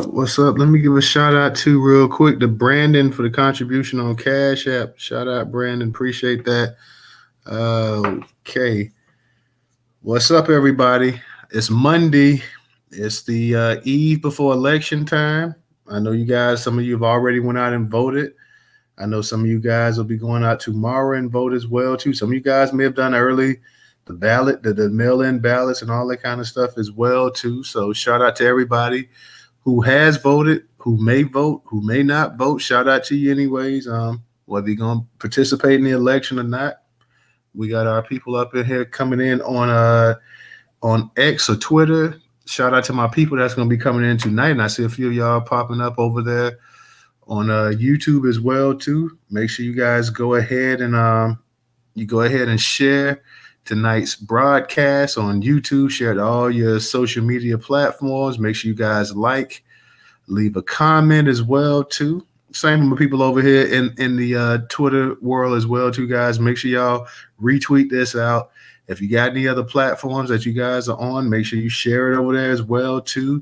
up? What's up? Let me give a shout out to real quick to Brandon for the contribution on Cash App. Shout out, Brandon. Appreciate that. Okay. What's up, everybody? It's Monday. It's the eve before election time. I know you guys, some of you have already went out and voted. I know some of you guys will be going out tomorrow and vote as well, too. Some of you guys may have done early the ballot, the mail-in ballots and all that kind of stuff as well, too. So shout out to everybody who has voted, who may vote, who may not vote. Shout out to you anyways. Whether you're going to participate in the election or not. We got our people up in here coming in on X or Twitter. Shout out to my people that's going to be coming in tonight. And I see a few of y'all popping up over there on YouTube as well, too. Make sure you guys go ahead and share tonight's broadcast on YouTube. Share it to all your social media platforms. Make sure you guys leave a comment as well, too. Same with people over here in the Twitter world as well, too, guys. Make sure y'all retweet this out. If you got any other platforms that you guys are on, make sure you share it over there as well, too.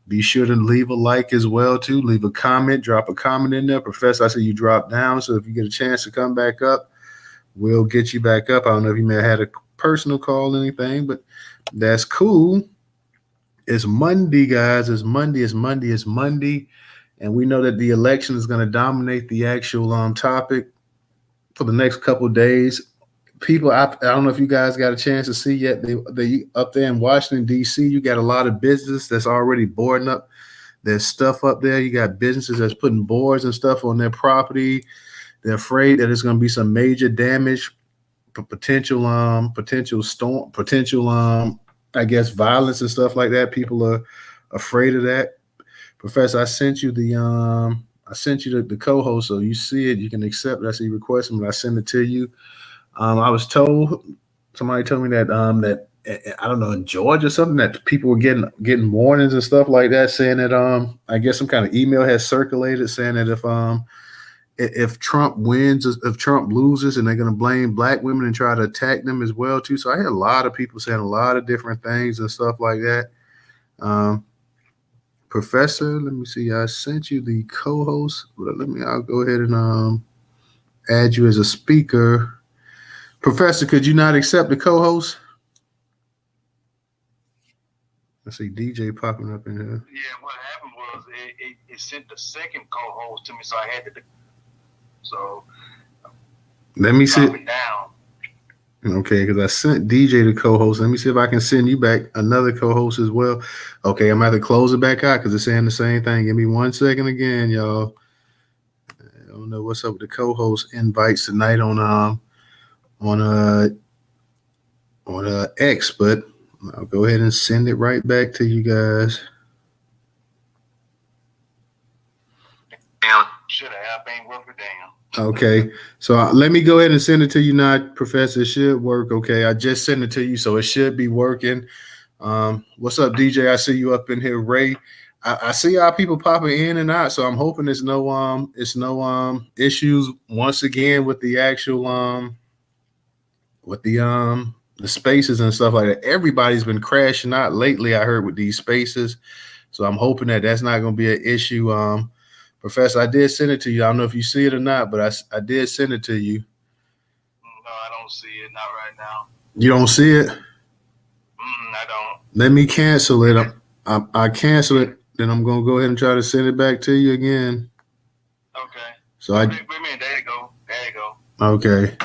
Be sure to leave a like as well, too. Leave a comment. Drop a comment in there. Professor, I see you drop down, so if you get a chance to come back up, we'll get you back up. I don't know if you may have had a personal call or anything, but that's cool. It's Monday, guys. It's Monday. And we know that the election is going to dominate the actual topic for the next couple of days. People, I don't know if you guys got a chance to see yet. They up there in Washington, D.C., you got a lot of business that's already boarding up. There's stuff up there. You got businesses that's putting boards and stuff on their property. They're afraid that there's going to be some major damage, potential storm, I guess violence and stuff like that. People are afraid of that. Professor, I sent you the co-host, so you see it. You can accept it. I see requesting, but I send it to you. I was told, somebody told me that that I don't know, in Georgia or something, that people were getting warnings and stuff like that, saying that I guess some kind of email has circulated saying that if Trump wins, if Trump loses, and they're going to blame black women and try to attack them as well too. So I had a lot of people saying a lot of different things and stuff like that. Professor, let me see. I sent you the co-host. I'll go ahead and add you as a speaker. Professor, could you not accept the co-host? I see DJ popping up in here. Yeah, what happened was it sent the second co-host to me, so I had to. So let me see. Drop it down. Okay, because I sent DJ the co-host. Let me see if I can send you back another co-host as well. Okay, I'm going to have to close it back out because it's saying the same thing. Give me 1 second again, y'all. I don't know what's up with the co-host invites tonight on X, but I'll go ahead and send it right back to you guys. Should have ain't worth a damn. Okay, so let me go ahead and send it to you now, Professor. It should work. Okay, I just sent it to you, so it should be working. What's up, DJ? I see you up in here, Ray. I see our people popping in and out, so I'm hoping there's no issues once again with the actual with the spaces and stuff like that. Everybody's been crashing out lately, I heard, with these spaces, so I'm hoping that that's not going to be an issue. Professor, I did send it to you. I don't know if you see it or not, but I did send it to you. No, I don't see it. Not right now. You don't see it? I don't. Let me cancel it. I cancel it. Then I'm going to go ahead and try to send it back to you again. Okay. So wait a minute. There you go. Okay.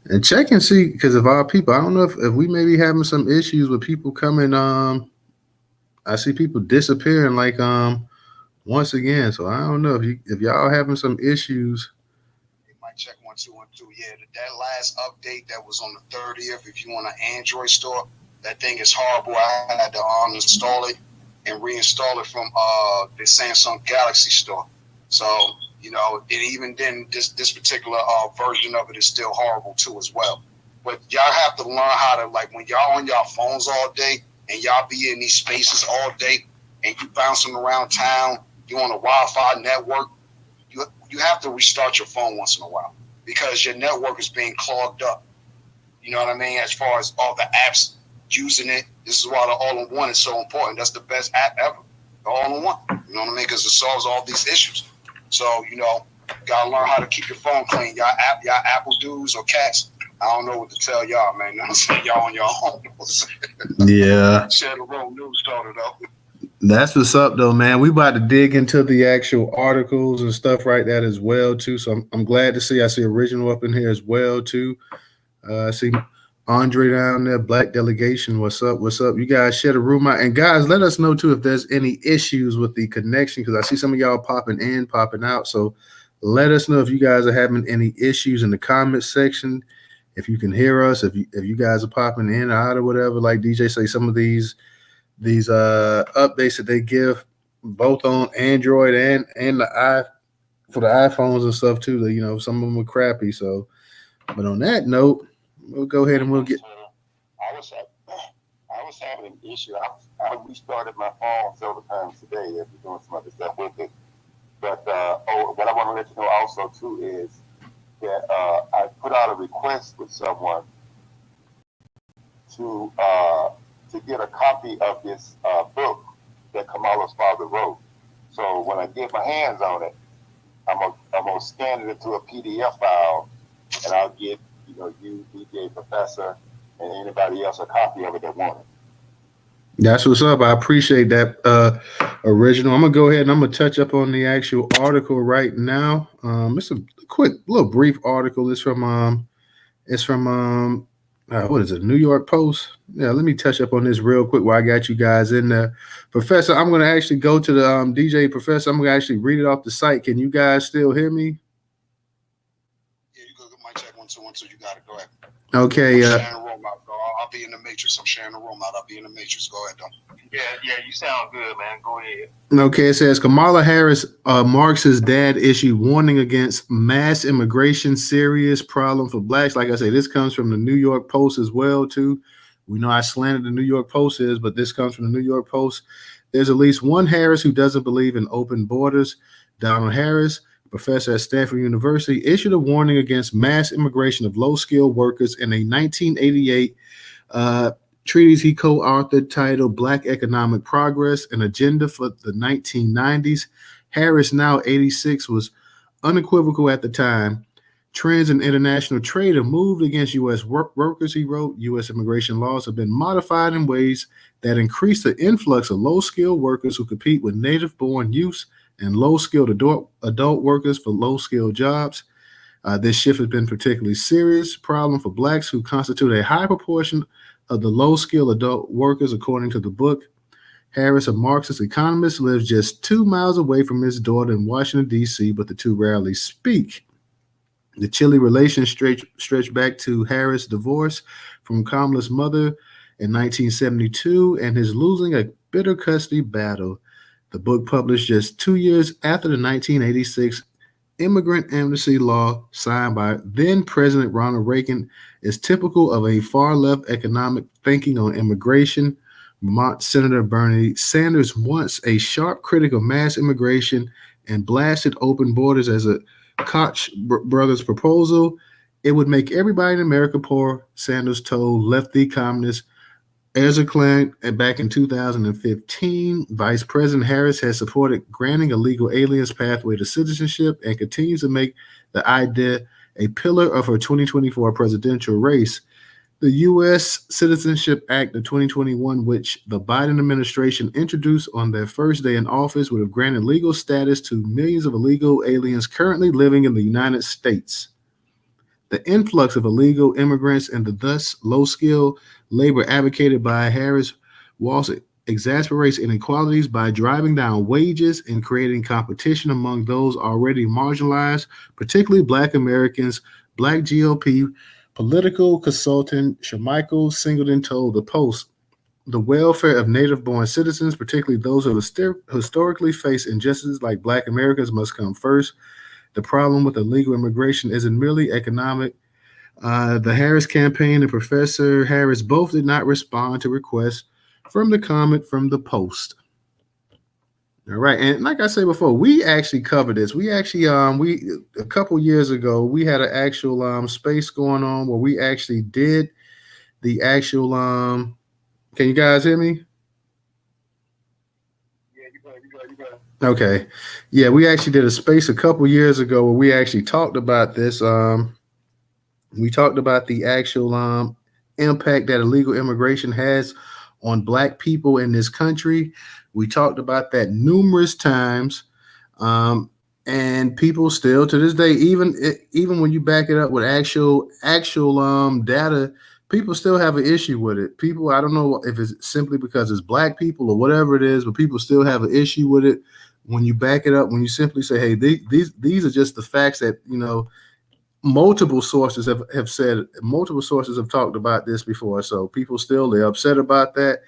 And check and see, because of our people, I don't know if we may be having some issues with people coming. I see people disappearing once again. So I don't know if y'all having some issues. You might check 1 2 1 2. Yeah, that last update that was on the 30th. If you want an Android store, that thing is horrible. I had to uninstall it and reinstall it from the Samsung Galaxy store. So and even then, this particular version of it is still horrible too as well. But y'all have to learn how to, like, when y'all on y'all phones all day and y'all be in these spaces all day and you bouncing around town, you on a Wi-Fi network, you have to restart your phone once in a while because your network is being clogged up. You know what I mean? As far as all the apps using it, this is why the all-in-one is so important. That's the best app ever. all in one. You know what I mean? Because it solves all these issues. So, you know, gotta learn how to keep your phone clean. Y'all Apple dudes or cats, I don't know what to tell y'all, man. You know what I'm saying? Y'all on your own. Yeah. Share the road Newstoter, though. That's what's up, though, man. We about to dig into the actual articles and stuff like that as well, too. So I'm glad to see. I see Original up in here as well, too. I see Andre down there, Black Delegation. What's up? What's up? You guys share the room out. And guys, let us know, too, if there's any issues with the connection, because I see some of y'all popping in, popping out. So let us know if you guys are having any issues in the comment section. If you can hear us, if you guys are popping in or out or whatever, like DJ say, some of these updates that they give both on Android and for the iPhones and stuff too. You know, some of them are crappy. So, but on that note, we'll go ahead and we'll get. I was having an issue. I restarted my phone several times today after doing some other stuff with it. But what I want to let you know also too is that I put out a request with someone to get a copy of this book that Kamala's father wrote. So when I get my hands on it, I'm gonna scan it into a PDF file, and I'll get you, DJ, Professor, and anybody else a copy of it that want it. That's what's up. I appreciate that, Original. I'm gonna go ahead and I'm gonna touch up on the actual article right now. It's a quick, little brief article. It's from what is it, New York Post? Yeah, let me touch up on this real quick while I got you guys in there. Professor, I'm going to actually go to the DJ Professor. I'm going to actually read it off the site. Can you guys still hear me? Yeah, you go get my check 1 2 1 2. You got it. Go ahead. Okay. I'm sharing the room out. I'll be in the matrix. I'm sharing the room out. I'll be in the matrix. Go ahead, though. Yeah, you sound good, man. Go ahead. Okay, it says Kamala Harris Marx's dad issued warning against mass immigration, serious problem for blacks. Like I say, this comes from the New York Post as well, too. We know how slanted the New York Post is, but this comes from the New York Post. There's at least one Harris who doesn't believe in open borders. Donald Harris, professor at Stanford University, issued a warning against mass immigration of low-skilled workers in a 1988 treatise he co-authored titled Black Economic Progress, an Agenda for the 1990s. Harris, now 86, was unequivocal at the time. Trends in international trade have moved against U.S. workers, he wrote. U.S. immigration laws have been modified in ways that increase the influx of low-skilled workers who compete with native-born youths and low-skilled adult workers for low-skilled jobs. This shift has been particularly serious problem for blacks who constitute a high proportion of the low-skilled adult workers, according to the book. Harris, a Marxist economist, lives just 2 miles away from his daughter in Washington, D.C., but the two rarely speak. The chilly relations stretch back to Harris' divorce from Kamala's mother in 1972 and his losing a bitter custody battle. The book, published just 2 years after the 1986 immigrant amnesty law signed by then President Ronald Reagan, is typical of a far-left economic thinking on immigration. Vermont Senator Bernie Sanders, once a sharp critic of mass immigration and blasted open borders as a Koch brothers proposal, it would make everybody in America poor, Sanders told lefty communist Ezra Klein back in 2015. Vice President Harris has supported granting illegal aliens pathway to citizenship and continues to make the idea a pillar of her 2024 presidential race. The U.S. Citizenship Act of 2021, which the Biden administration introduced on their first day in office, would have granted legal status to millions of illegal aliens currently living in the United States. The influx of illegal immigrants and the thus low-skilled labor advocated by Harris Walsh exasperates inequalities by driving down wages and creating competition among those already marginalized, particularly Black Americans. Black GOP political consultant Shamichael Singleton told the Post, the welfare of native-born citizens, particularly those who historically face injustices like Black Americans, must come first. The problem with illegal immigration isn't merely economic. The Harris campaign and Professor Harris both did not respond to requests from the comment from the Post. All right, and like I said before, we actually covered this. We actually, we a couple years ago, we had an actual space going on where we actually did the actual. Can you guys hear me? Yeah, you better Okay. Yeah, we actually did a space a couple years ago where we actually talked about this. We talked about the actual impact that illegal immigration has on black people in this country. We talked about that numerous times. Um, and people still to this day, even when you back it up with actual data, people still have an issue with it. People, I don't know if it's simply because it's black people or whatever it is, but people still have an issue with it when you back it up. When you simply say, "Hey, these are just the facts that multiple sources have said, multiple sources have talked about this before." So people still they're upset about that.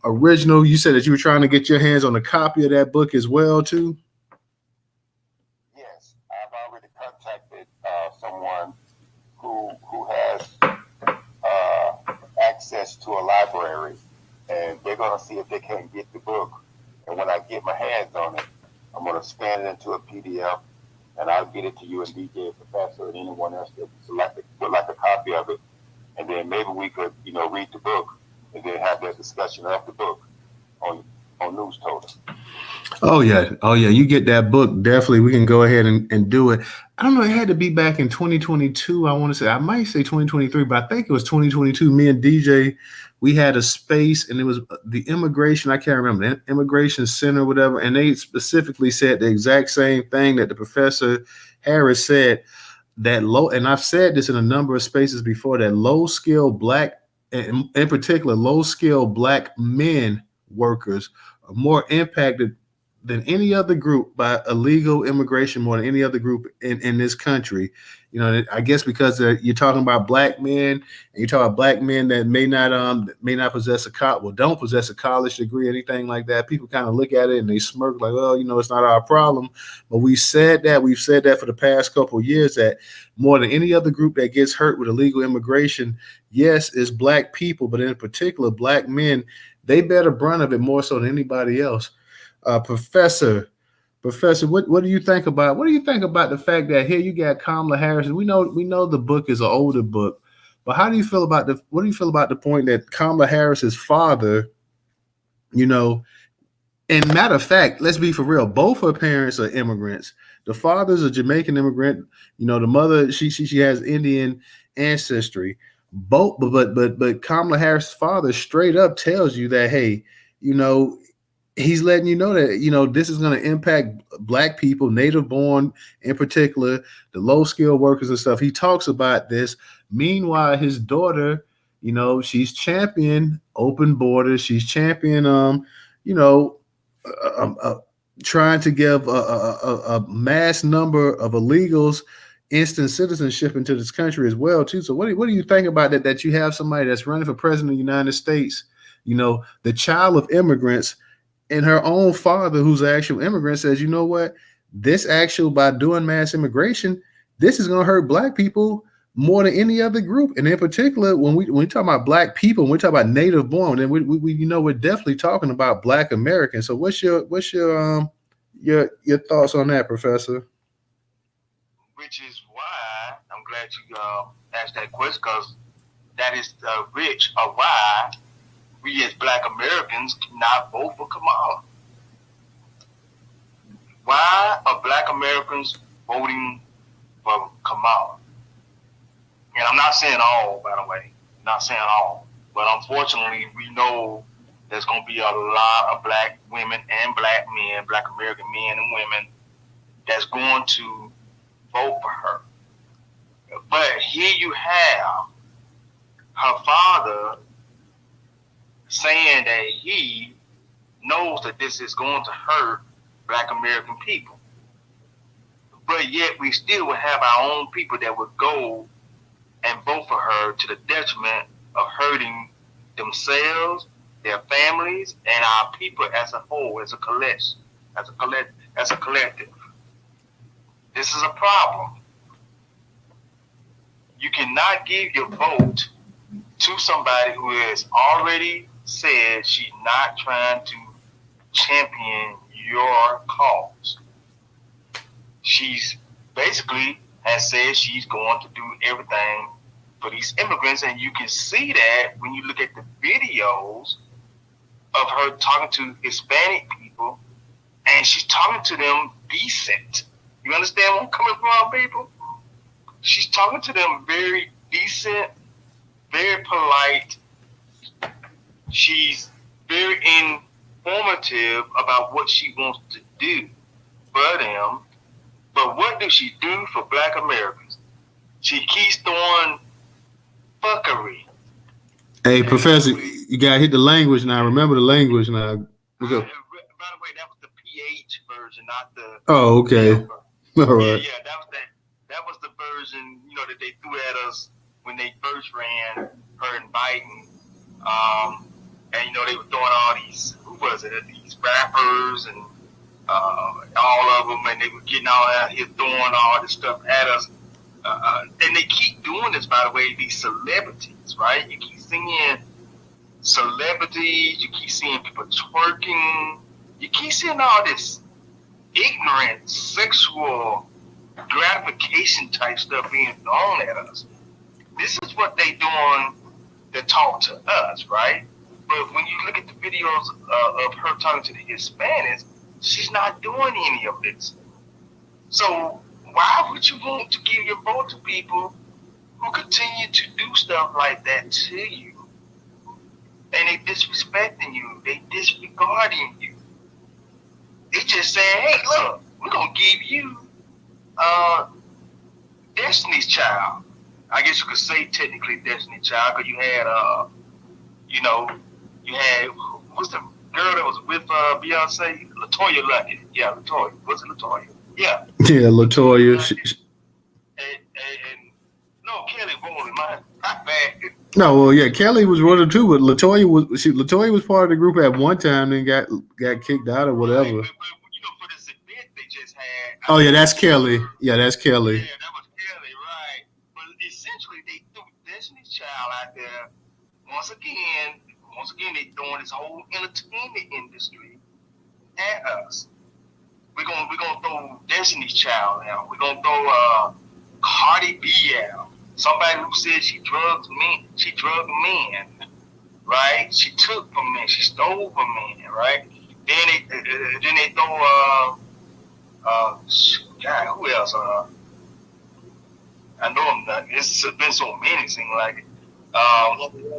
Original, you said that you were trying to get your hands on a copy of that book as well too. Yes, I've already contacted someone who has access to a library, and they're going to see if they can get the book. And when I get my hands on it, I'm going to scan it into a PDF, and I'll get it to you and DJ and Professor and anyone else that would like a copy of it. And then maybe we could, read the book and then have that discussion of the book on Newstoter. Oh yeah. Oh yeah. You get that book. Definitely we can go ahead and do it. I don't know, it had to be back in 2022. I want to say I might say 2023, but I think it was 2022. Me and DJ, we had a space and it was the immigration, I can't remember, the immigration center, whatever, and they specifically said the exact same thing that the professor Harris said, that low, and I've said this in a number of spaces before, that low skill black, in particular, low skill black men workers are more impacted than any other group by illegal immigration, more than any other group in this country. I guess because you're talking about black men, and you're talking about black men that may not possess don't possess a college degree, anything like that. People kind of look at it and they smirk like, well, it's not our problem. But we've said that for the past couple of years, that more than any other group that gets hurt with illegal immigration, yes, it's black people, but in particular, black men, they bear the brunt of it more so than anybody else. Professor, what do you think about the fact that here you got Kamala Harris? And we know the book is an older book, but what do you feel about the point that Kamala Harris's father, and matter of fact, let's be for real, both her parents are immigrants. The father's a Jamaican immigrant. The mother, she has Indian ancestry. Both, but Kamala Harris's father straight up tells you that, hey, he's letting you know that this is going to impact black people, native born in particular, the low skilled workers and stuff. He talks about this. Meanwhile, his daughter, she's champion open borders. She's champion trying to give a mass number of illegals instant citizenship into this country as well too. So what do you think about that you have somebody that's running for president of the United States, the child of immigrants, and her own father, who's an actual immigrant, says, you know what, by doing mass immigration, this is going to hurt black people more than any other group. And in particular, when we talk about black people, when we talk about native born, then we we're definitely talking about black Americans. So what's your thoughts on that, Professor? Which is why I'm glad you asked that question, because that is the rich of why we as black Americans cannot vote for Kamala. Why are black Americans voting for Kamala? And I'm not saying all, by the way, not saying all, but unfortunately we know there's going to be a lot of black women and black men, black American men and women, that's going to vote for her. But here you have her father saying that he knows that this is going to hurt black American people. But yet we still would have our own people that would go and vote for her to the detriment of hurting themselves, their families, and our people as a whole, as a collective. This is a problem. You cannot give your vote to somebody who has already said she's not trying to champion your cause. She's basically has said she's going to do everything for these immigrants, and you can see that when you look at the videos of her talking to Hispanic people and she's talking to them decent. You understand where I'm coming from, people? She's talking to them very decent, very polite. She's very informative about what she wants to do for them. But what does she do for Black Americans? She keeps throwing fuckery. Hey, Professor, you gotta hit the language now. Remember the language now. By the way, that was the PH version, not the. Oh, okay. All right. Yeah, that was the version, that they threw at us when they first ran her and Biden. And they were throwing all these, who was it? These rappers and all of them, and they were getting all out here throwing all this stuff at us. And they keep doing this, by the way, these celebrities, right? You keep seeing celebrities, you keep seeing people twerking, you keep seeing all this ignorant sexual gratification type stuff being thrown at us. This is what they doing to talk to us, right? But when you look at the videos of her talking to the Hispanics, she's not doing any of this. So why would you want to give your vote to people who continue to do stuff like that to you? And they disrespecting you. They disregarding you. They just saying, hey, look, we're going to give you Destiny's Child. I guess you could say technically Destiny's Child because you had, what's the girl that was with Beyonce? LaToya Luckett. Yeah, LaToya. Was it LaToya? Yeah. Yeah, LaToya. And no, Kelly Rowland, my bad. No, well, yeah, Kelly was one of too, but LaToya was part of the group at one time, then got kicked out or whatever. Right, but for this event they just had. Oh yeah, that's Kelly. Yeah, that's Kelly. Yeah, that was Kelly, right? But essentially, they threw Destiny's Child out there. Once again, they throwing this whole entertainment industry at us. We're gonna throw Destiny's Child out. We're gonna throw Cardi B out. Somebody who said she drugged men, right? She took from men, she stole from men, right? Then they throw God, who else? I know I'm not. It's been so many, seem like it. Glorilla.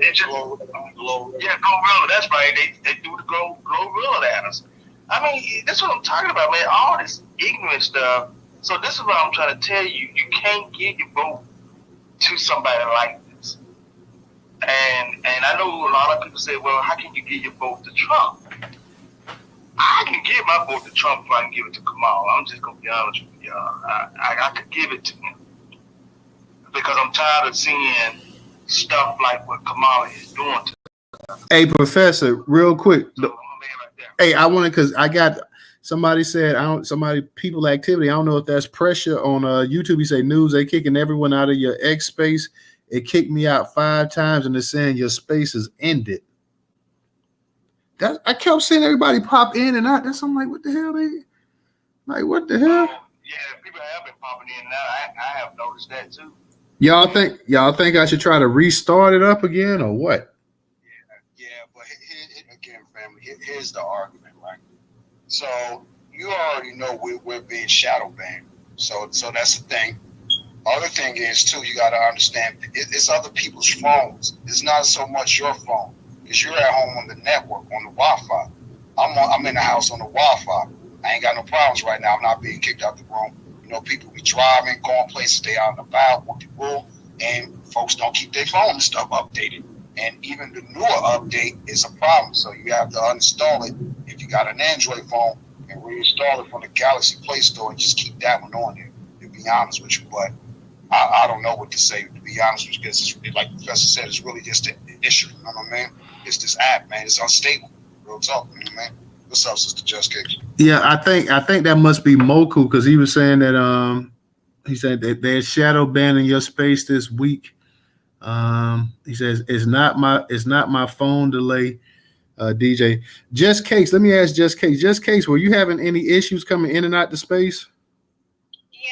That's right. They do the Glorilla at us. I mean, that's what I'm talking about, man. All this ignorant stuff. So this is what I'm trying to tell you. You can't give your vote to somebody like this. And I know a lot of people say, well, how can you give your vote to Trump? I can give my vote to Trump if I can give it to Kamala. I'm just going to be honest with y'all. I could give it to him. Because I'm tired of seeing stuff like what Kamala is doing to us. Hey, Professor, real quick. So I'm going to lay right there. Hey, I want to, because I got, somebody said, people activity. I don't know if that's pressure on YouTube. You say news, they kicking everyone out of your X space. It kicked me out 5 times and they're saying your space is ended. I kept seeing everybody pop in and out. I'm like, what the hell? What the hell? Yeah, people have been popping in and out. I have noticed that too. Y'all think I should try to restart it up again or what? Yeah, but again, family, here's the argument, right? So you already know we're being shadow banned. So that's the thing. Other thing is too, you got to understand it's other people's phones. It's not so much your phone because you're at home on the network on the Wi-Fi. I'm in the house on the Wi-Fi. I ain't got no problems right now. I'm not being kicked out the room. People be driving, going places, they out and about, what people, and folks don't keep their phone and stuff updated. And even the newer update is a problem. So you have to uninstall it if you got an Android phone and reinstall it from the Galaxy Play Store and just keep that one on there, to be honest with you. But I don't know what to say, to be honest with you, because it's, like the professor said, it's really just an issue. You know what I mean? It's this app, man. It's unstable. Real talk, man. What's up, Sister Just Cakes? Yeah, I think that must be Moku because he was saying that he said that they're shadow banning your space this week. He says it's not my phone delay, DJ. Just Case, let me ask Just Case. Just Case, were you having any issues coming in and out the space? Yeah.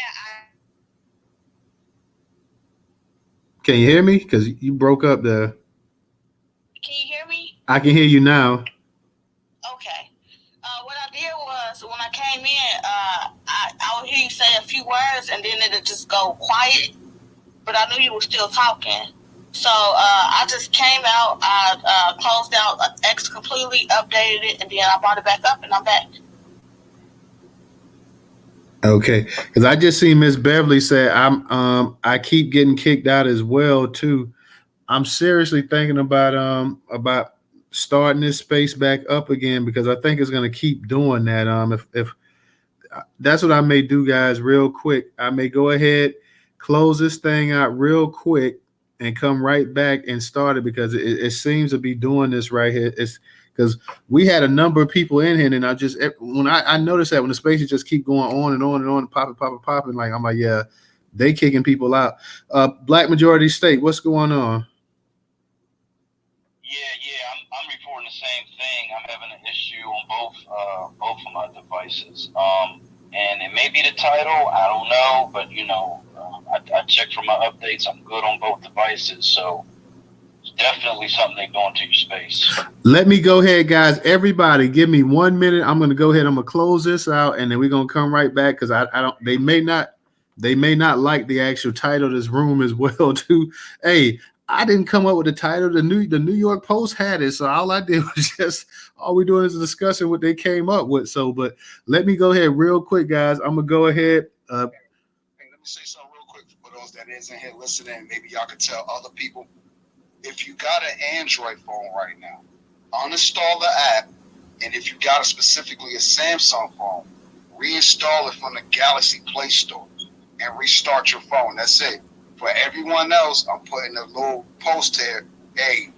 Can you hear me? Because you broke up there. Can you hear me? I can hear you now. Okay. What I did was when I say a few words and then it'll just go quiet. But I knew you were still talking. So I just came out, I closed out X completely, updated it, and then I brought it back up, and I'm back. Okay, because I just seen Miss Beverly say I keep getting kicked out as well too. I'm seriously thinking about starting this space back up again because I think it's going to keep doing that. If that's what I may do, guys, real quick. I may go ahead, close this thing out real quick, and come right back and start it because it seems to be doing this right here. It's because we had a number of people in here, and I just when I noticed that when the spaces just keep going on and on and on, popping, like I'm like, yeah, they kicking people out. Black majority state, what's going on? Yeah, I'm reporting the same thing. I'm having an issue on both of my devices. And it may be the title, I don't know, but I checked for my updates. I'm good on both devices, so it's definitely something they go into your space. Let me go ahead, guys. Everybody, give me 1 minute. I'm gonna go ahead. I'm gonna close this out, and then we're gonna come right back because I don't. They may not like the actual title of this room as well, too. Hey, I didn't come up with the title. The New York Post had it, so all I did was all we're doing is discussing what they came up with. So, but let me go ahead real quick, guys. I'm gonna go ahead. Hey, let me say something real quick for those that is in here listening. Maybe y'all could tell other people. If you got an Android phone right now, uninstall the app, and if you got specifically a Samsung phone, reinstall it from the Galaxy Play Store and restart your phone. That's it. For everyone else, I'm putting a little post here. Hey,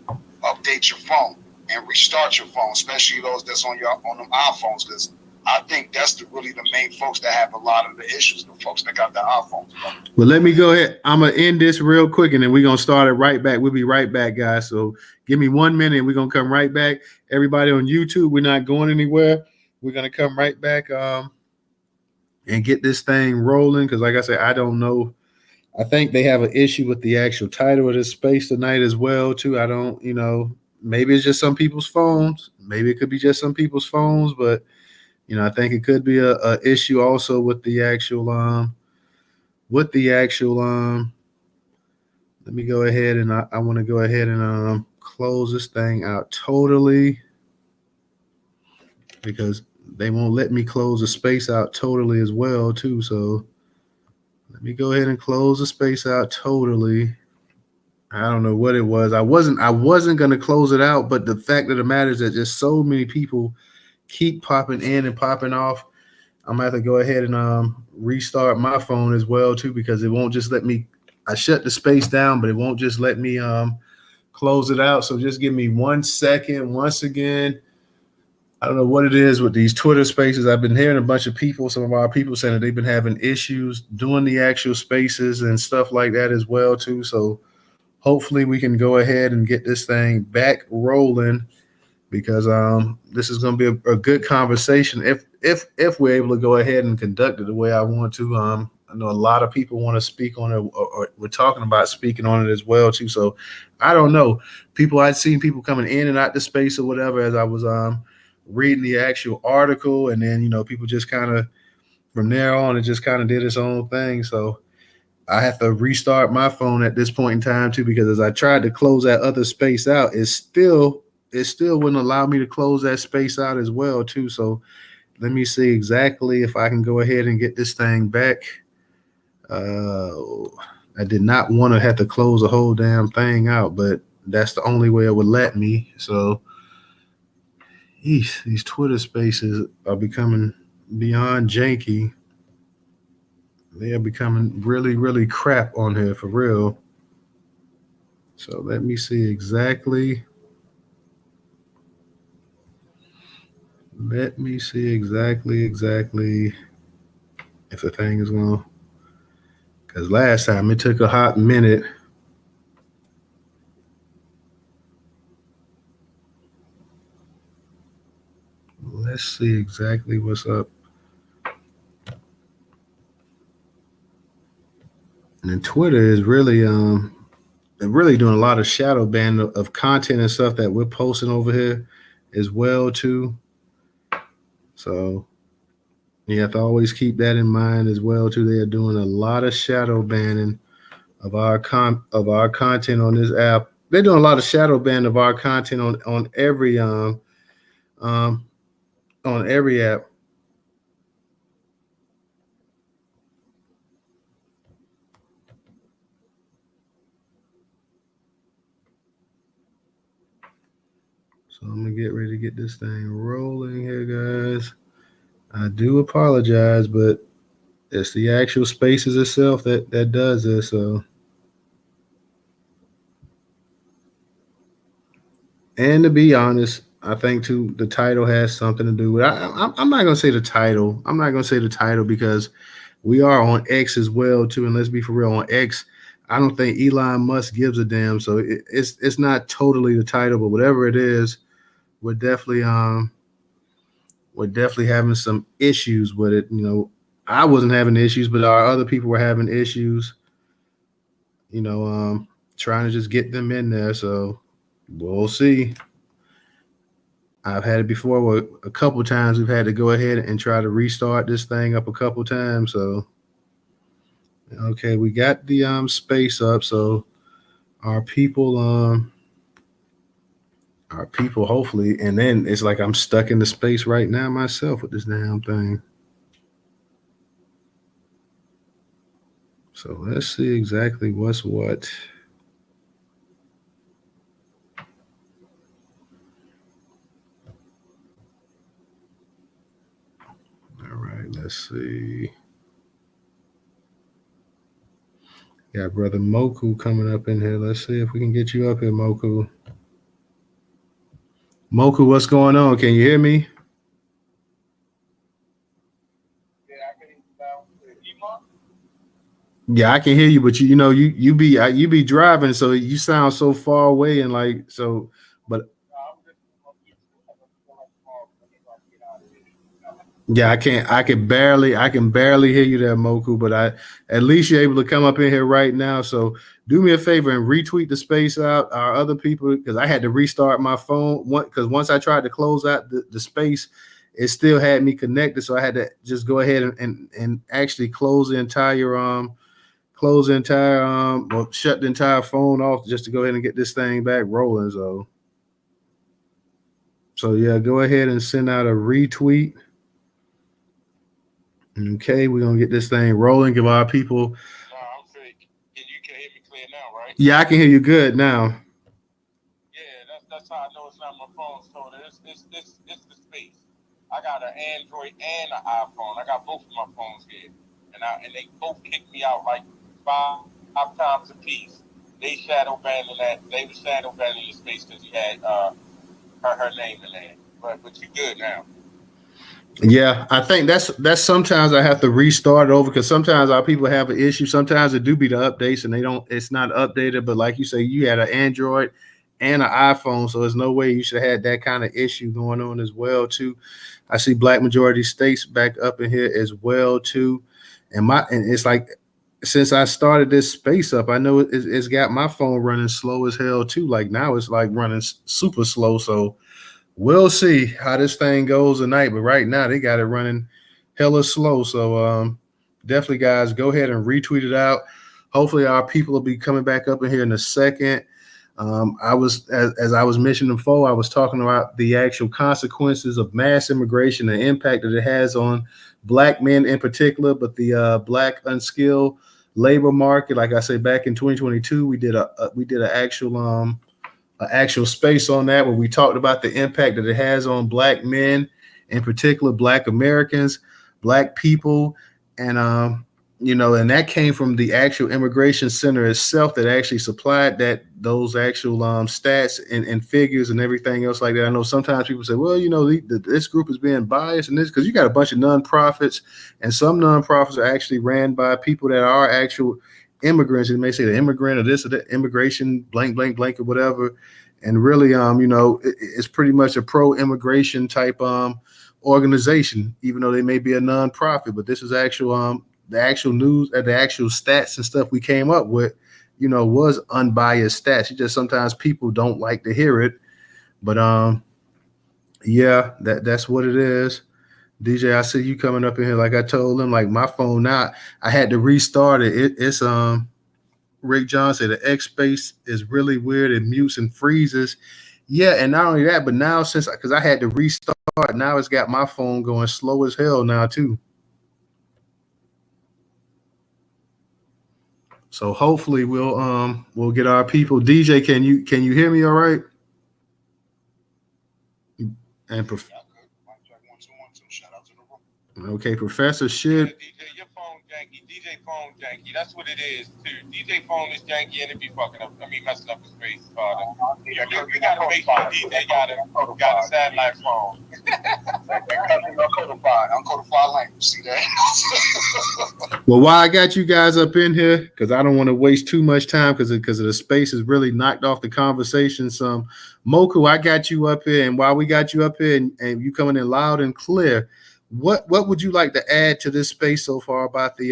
update your phone and restart your phone, especially those that's on them iPhones, because I think that's really the main folks that have a lot of the issues, the folks that got the iPhones. Well, let me go ahead. I'm gonna end this real quick, and then we're gonna start it right back. We'll be right back, guys. So give me 1 minute, and we're gonna come right back. Everybody on YouTube, we're not going anywhere. We're gonna come right back and get this thing rolling. Because, like I said, I don't know. I think they have an issue with the actual title of this space tonight as well, too. I don't, maybe it's just some people's phones. Maybe it could be just some people's phones, but I think it could be a issue also with the actual let me go ahead and I want to go ahead and close this thing out totally because they won't let me close the space out totally as well, too. So let me go ahead and close the space out totally. I don't know what it was. I wasn't going to close it out, but the fact of the matter is that just so many people keep popping in and popping off. I'm gonna have to go ahead and restart my phone as well, too, because it won't just let me. I shut the space down, but it won't just let me close it out. So just give me 1 second. Once again, I don't know what it is with these Twitter spaces. I've been hearing a bunch of people, some of our people saying that they've been having issues doing the actual spaces and stuff like that as well, too. So hopefully we can go ahead and get this thing back rolling because this is going to be a good conversation if we're able to go ahead and conduct it the way I want to. I know a lot of people want to speak on it, or we're talking about speaking on it as well, too. So I don't know. I'd seen people coming in and out the space or whatever as I was reading the actual article, and then people just kind of from there on it just kind of did its own thing. So I have to restart my phone at this point in time too, because as I tried to close that other space out, it still wouldn't allow me to close that space out as well too. So let me see exactly if I can go ahead and get this thing back. I did not want to have to close the whole damn thing out, but that's the only way it would let me. So these Twitter spaces are becoming beyond janky. They are becoming really, really crap on here for real. So let me see exactly. Let me see exactly if the thing is going to. Because last time it took a hot minute. Let's see exactly what's up. And Twitter is really doing a lot of shadow ban of content and stuff that we're posting over here as well too. So You have to always keep that in mind as well too. They are doing a lot of shadow banning of our content on this app. They're doing a lot of shadow ban of our content um on every app. So I'm gonna get ready to get this thing rolling here, guys. I do apologize, but it's the actual spaces itself that does this. So, and to be honest, I think too the title has something to do with. I'm not gonna say the title. I'm not gonna say the title because we are on X as well too. And let's be for real, on X, I don't think Elon Musk gives a damn. So it's not totally the title, but whatever it is, we're definitely we're definitely having some issues with it. You know, I wasn't having issues, but our other people were having issues. You know, trying to just get them in there. So we'll see. I've had it before where a couple times we've had to go ahead and try to restart this thing up a couple times. So okay, we got the space up. So our people hopefully, and then it's like I'm stuck in the space right now myself with this damn thing. So let's see exactly what's what. All right, let's see. Got brother Moku coming up in here. Let's see if we can get you up here, Moku. Moku, what's going on? Can you hear me? Yeah, I can hear you, but you be driving, so you sound so far away and like so. But yeah, I can barely hear you there, Moku. But at least you're able to come up in here right now. So do me a favor and retweet the space out. Our other people, because I had to restart my phone because once I tried to close out the space, it still had me connected. So I had to just go ahead and actually shut the entire phone off just to go ahead and get this thing back rolling. So yeah, go ahead and send out a retweet. Okay, we're gonna get this thing rolling. Give our people. No, I'm saying, you can hear me clear now, right? Yeah, I can hear you good now. Yeah, that's how I know it's not my phone. So it's the space. I got an Android and an iPhone. I got both of my phones here, and they both kicked me out like five times a piece. They shadow banning that. They were shadow banning the space because you had her name in there. But you good now. Yeah, I think that's sometimes I have to restart over because sometimes our people have an issue. Sometimes it do be the updates and it's not updated. But like you say, you had an Android and an iPhone, so there's no way you should have had that kind of issue going on as well too. I see Black Majority States back up in here as well too, and it's like since I started this space up, I know it's got my phone running slow as hell too. Like now it's like running super slow. So we'll see how this thing goes tonight. But right now they got it running hella slow. So definitely guys, go ahead and retweet it out. Hopefully our people will be coming back up in here in a second. I was as I was mentioning before, I was talking about the actual consequences of mass immigration, the impact that it has on black men in particular, but the black unskilled labor market. Like I said, back in 2022, we did an actual space on that where we talked about the impact that it has on black men, in particular, black Americans, black people, and and that came from the actual immigration center itself that actually supplied those actual stats and figures and everything else like that. I know sometimes people say, well, this group is being biased and this because you got a bunch of nonprofits, and some nonprofits are actually ran by people that are actual immigrants. They may say the immigrant or this or that immigration blank blank blank or whatever, and really it's pretty much a pro-immigration type organization, even though they may be a nonprofit. But this is actual the actual news and the actual stats and stuff we came up with, was unbiased stats. It just sometimes people don't like to hear it, but yeah, that's what it is. DJ, I see you coming up in here. Like I told him, like my phone now, I had to restart it. It's Rick John said the X space is really weird. It mutes and freezes. Yeah, and not only that, but now since because I had to restart, now it's got my phone going slow as hell now too. So hopefully we'll get our people. DJ, can you hear me all right? And Shout out to the room. okay, Professor should. Yeah, DJ, your phone janky. DJ phone janky. That's what it is too. DJ phone is janky and it be fucking up. I mean, messing up his face, father. Yeah, we gotta make sure DJ got a satellite phone. Uncodified language. See that? Well, why I got you guys up in here, because I don't want to waste too much time because of the space has really knocked off the conversation some. Moku, I got you up here, and while we got you up here and you coming in loud and clear, what would you like to add to this space so far about the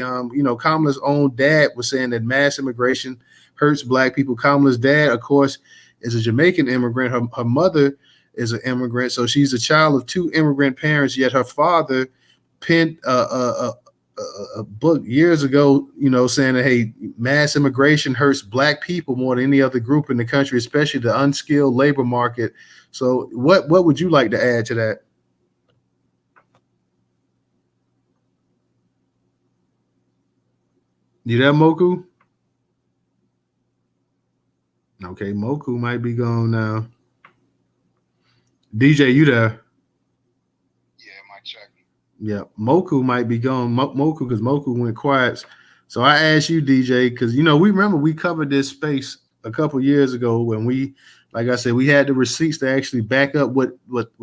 Kamala's own dad was saying that mass immigration hurts black people. Kamala's dad, of course, is a Jamaican immigrant. Her mother is an immigrant, so she's a child of two immigrant parents, yet her father penned a book years ago, saying that, hey, mass immigration hurts black people more than any other group in the country, especially the unskilled labor market. So what would you like to add to that? You there, Moku? Okay, Moku might be gone now. DJ, you there? Yeah, mic check. Yeah, Moku might be gone. Moku, because Moku went quiet. So I asked you, DJ, because we remember we covered this space a couple years ago when we, like I said, we had the receipts to actually back up what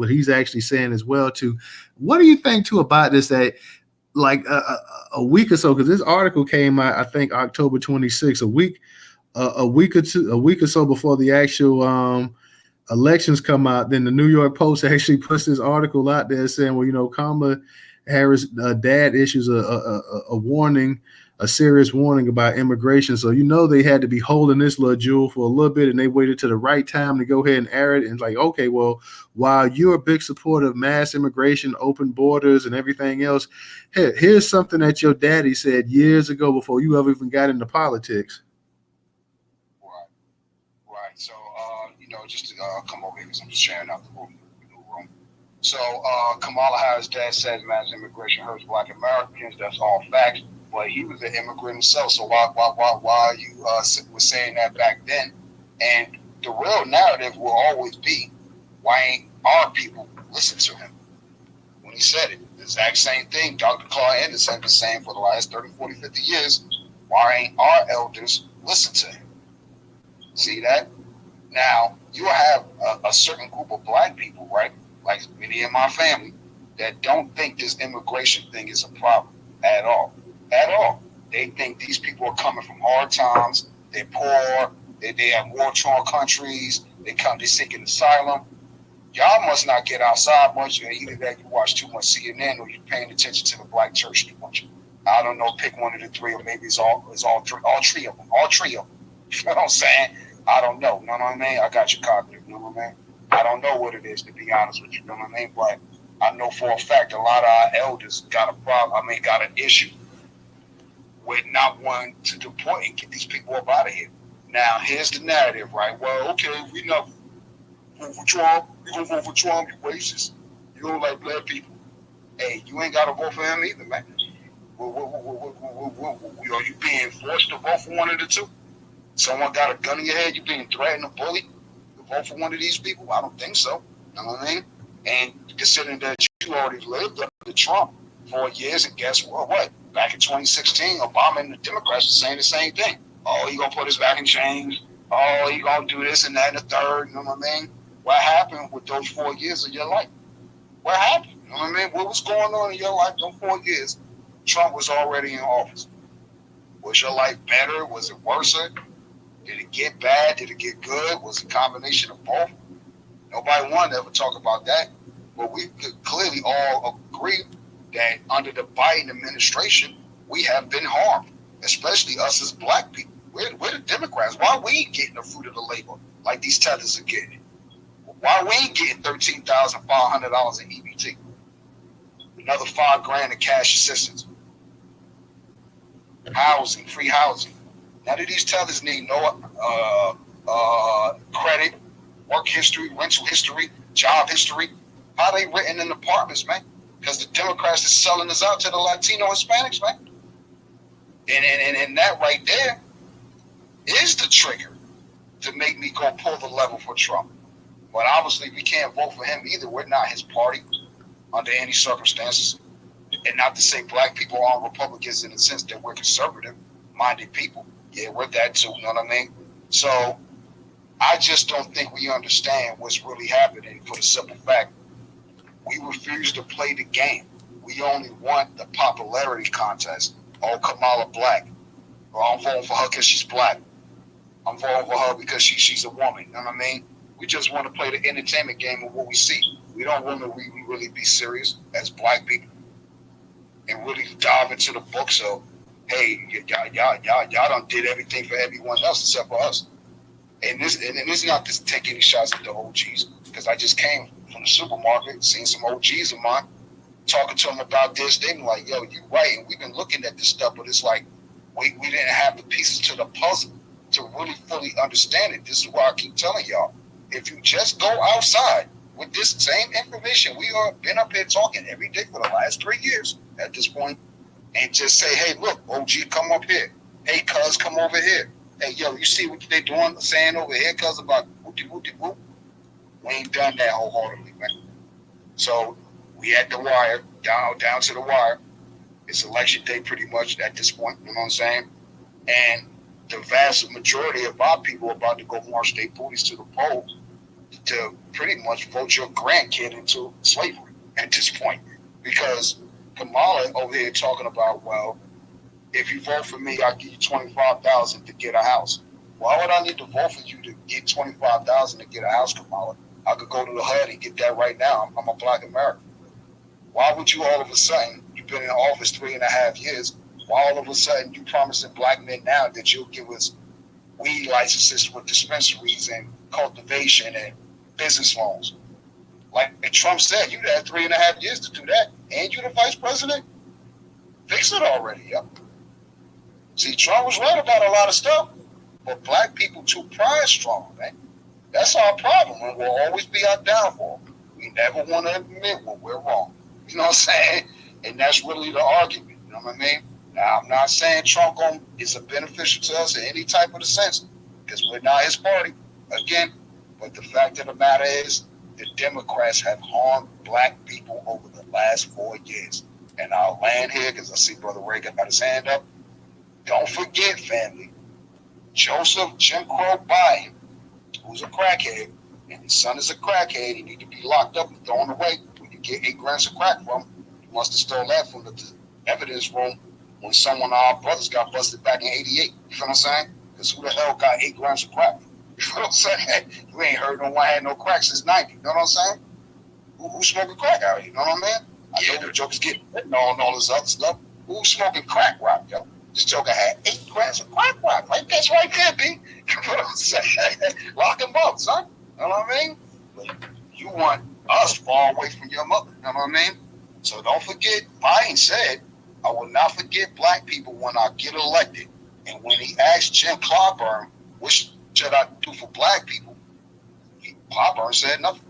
he's actually saying as well. Too, what do you think too about this? That like a week or so, because this article came out, I think October 26th, a week or so before the actual elections come out. Then the New York Post actually puts this article out there saying, well, Kamala Harris' dad issues a warning, a serious warning about immigration. So they had to be holding this little jewel for a little bit, and they waited to the right time to go ahead and air it. And it's like, okay, well, while you're a big supporter of mass immigration, open borders, and everything else, here's something that your daddy said years ago before you ever even got into politics. Right. So, just to come over here because I'm just sharing out the room. So, Kamala Harris' dad says mass immigration hurts black Americans. That's all facts. But he was an immigrant himself. So why are you were saying that back then? And the real narrative will always be, why ain't our people listen to him? When he said it, the exact same thing Dr. Claude Anderson been saying for the last 30, 40, 50 years. Why ain't our elders listen to him? See that? Now, you have a certain group of black people, right? Like many in my family, that don't think this immigration thing is a problem at all. At all. They think these people are coming from hard times. They're poor. They have war-torn countries. They're seeking asylum. Y'all must not get outside much. Either that you watch too much CNN or you're paying attention to the black church too much. I don't know. Pick one of the three, or maybe it's all three of them. All three of them. You know what I'm saying? I don't know. You know what I mean? I got you covered. You know what I mean? I don't know what it is, to be honest with you. You know what I mean? But I know for a fact a lot of our elders got a problem. Got an issue with not wanting to deport and get these people up out of here. Now, here's the narrative, right? Well, okay, we know vote for Trump. You gonna vote for Trump? You racist. You don't like black people. Hey, you ain't gotta vote for him either, man. Are you being forced to vote for one of the two? Someone got a gun in your head, you being threatened or bullied to vote for one of these people? I don't think so. You know what I mean? And considering that you already lived under Trump for years, and guess what? Back in 2016, Obama and the Democrats were saying the same thing. Oh, he gonna put us back in chains. Oh, he gonna do this and that and the third. You know what I mean? What happened with those 4 years of your life? What happened? You know what I mean? What was going on in your life those 4 years? Trump was already in office. Was your life better? Was it worse? Did it get bad? Did it get good? Was it a combination of both? Nobody wanted to ever talk about that. But we could clearly all agree that under the Biden administration, we have been harmed, especially us as black people. We're the Democrats. Why we ain't getting the fruit of the labor like these tethers are getting? Why we ain't getting $13,500 in EBT? another $5,000 in cash assistance. Housing, free housing. Now do these tellers need no credit, work history, rental history, job history? How they written in apartments, man? Because the Democrats are selling us out to the Latino Hispanics, man. And that right there is the trigger to make me go pull the lever for Trump. But obviously we can't vote for him either. We're not his party under any circumstances. And not to say black people aren't Republicans in the sense that we're conservative-minded people. Yeah, we're that too, you know what I mean? So I just don't think we understand what's really happening for the simple fact we refuse to play the game. We only want the popularity contest. Oh, Kamala black. Well, I'm voting for her because she's black. I'm voting for her because she's a woman. You know what I mean? We just want to play the entertainment game of what we see. We don't want to really be serious as black people and really dive into the book. So, hey, y'all done did everything for everyone else except for us. And this is not to take any shots at the OGs, because I just came from the supermarket, seen some OGs of mine, talking to them about this. They were like, yo, you right. And we've been looking at this stuff, but it's like we didn't have the pieces to the puzzle to really fully understand it. This is why I keep telling y'all, if you just go outside with this same information, we have been up here talking every day for the last 3 years at this point, and just say, hey, look, OG, come up here. Hey, cuz, come over here. Hey, yo, you see what they doing, saying over here, cuz, about whoop-de-whoop-de-whoop? We ain't done that wholeheartedly, man. So we at the wire, down to the wire. It's election day pretty much at this point, you know what I'm saying? And the vast majority of our people are about to go march their booties to the polls to pretty much vote your grandkid into slavery at this point. Because Kamala over here talking about, well, if you vote for me, I'll give you $25,000 to get a house. Why would I need to vote for you to get $25,000 to get a house, Kamala? I could go to the HUD and get that right now. I'm a black American. Why would you all of a sudden, you've been in office 3.5 years, why all of a sudden you promising black men now that you'll give us weed licenses with dispensaries and cultivation and business loans? Like Trump said, you had 3.5 years to do that, and you're the vice president? Fix it already, yep. See, Trump was right about a lot of stuff, but black people too pride strong, man. That's our problem, and we'll always be our downfall. We never want to admit when we're wrong. You know what I'm saying? And that's really the argument. You know what I mean? Now, I'm not saying Trump is a beneficial to us in any type of the sense, because we're not his party, again. But the fact of the matter is, the Democrats have harmed black people over the last 4 years. And I'll land here because I see Brother Reagan got his hand up. Don't forget, family, Joseph Jim Crow Biden, who's a crackhead, and his son is a crackhead. He need to be locked up and thrown away. When you get 8 grams of crack from him, he must have stole that from the evidence room when someone of our brothers got busted back in '88. You feel what I'm saying? Because who the hell got 8 grams of crack? You feel what I'm saying? You ain't heard no one had no crack since '90. You know what I'm saying? Who's smoking crack out here? You know what I mean? I know the jokers getting written on all this other stuff. Who's smoking crack rock, yo? This joker had 8 grams of crack rock. Like, that's right there, B. You know what I'm saying? Lock him up, son. You know what I mean? But you want us far away from your mother. You know what I mean? So don't forget, Biden said, I will not forget black people when I get elected. And when he asked Jim Clyburn, what should I do for black people? Clyburn said nothing.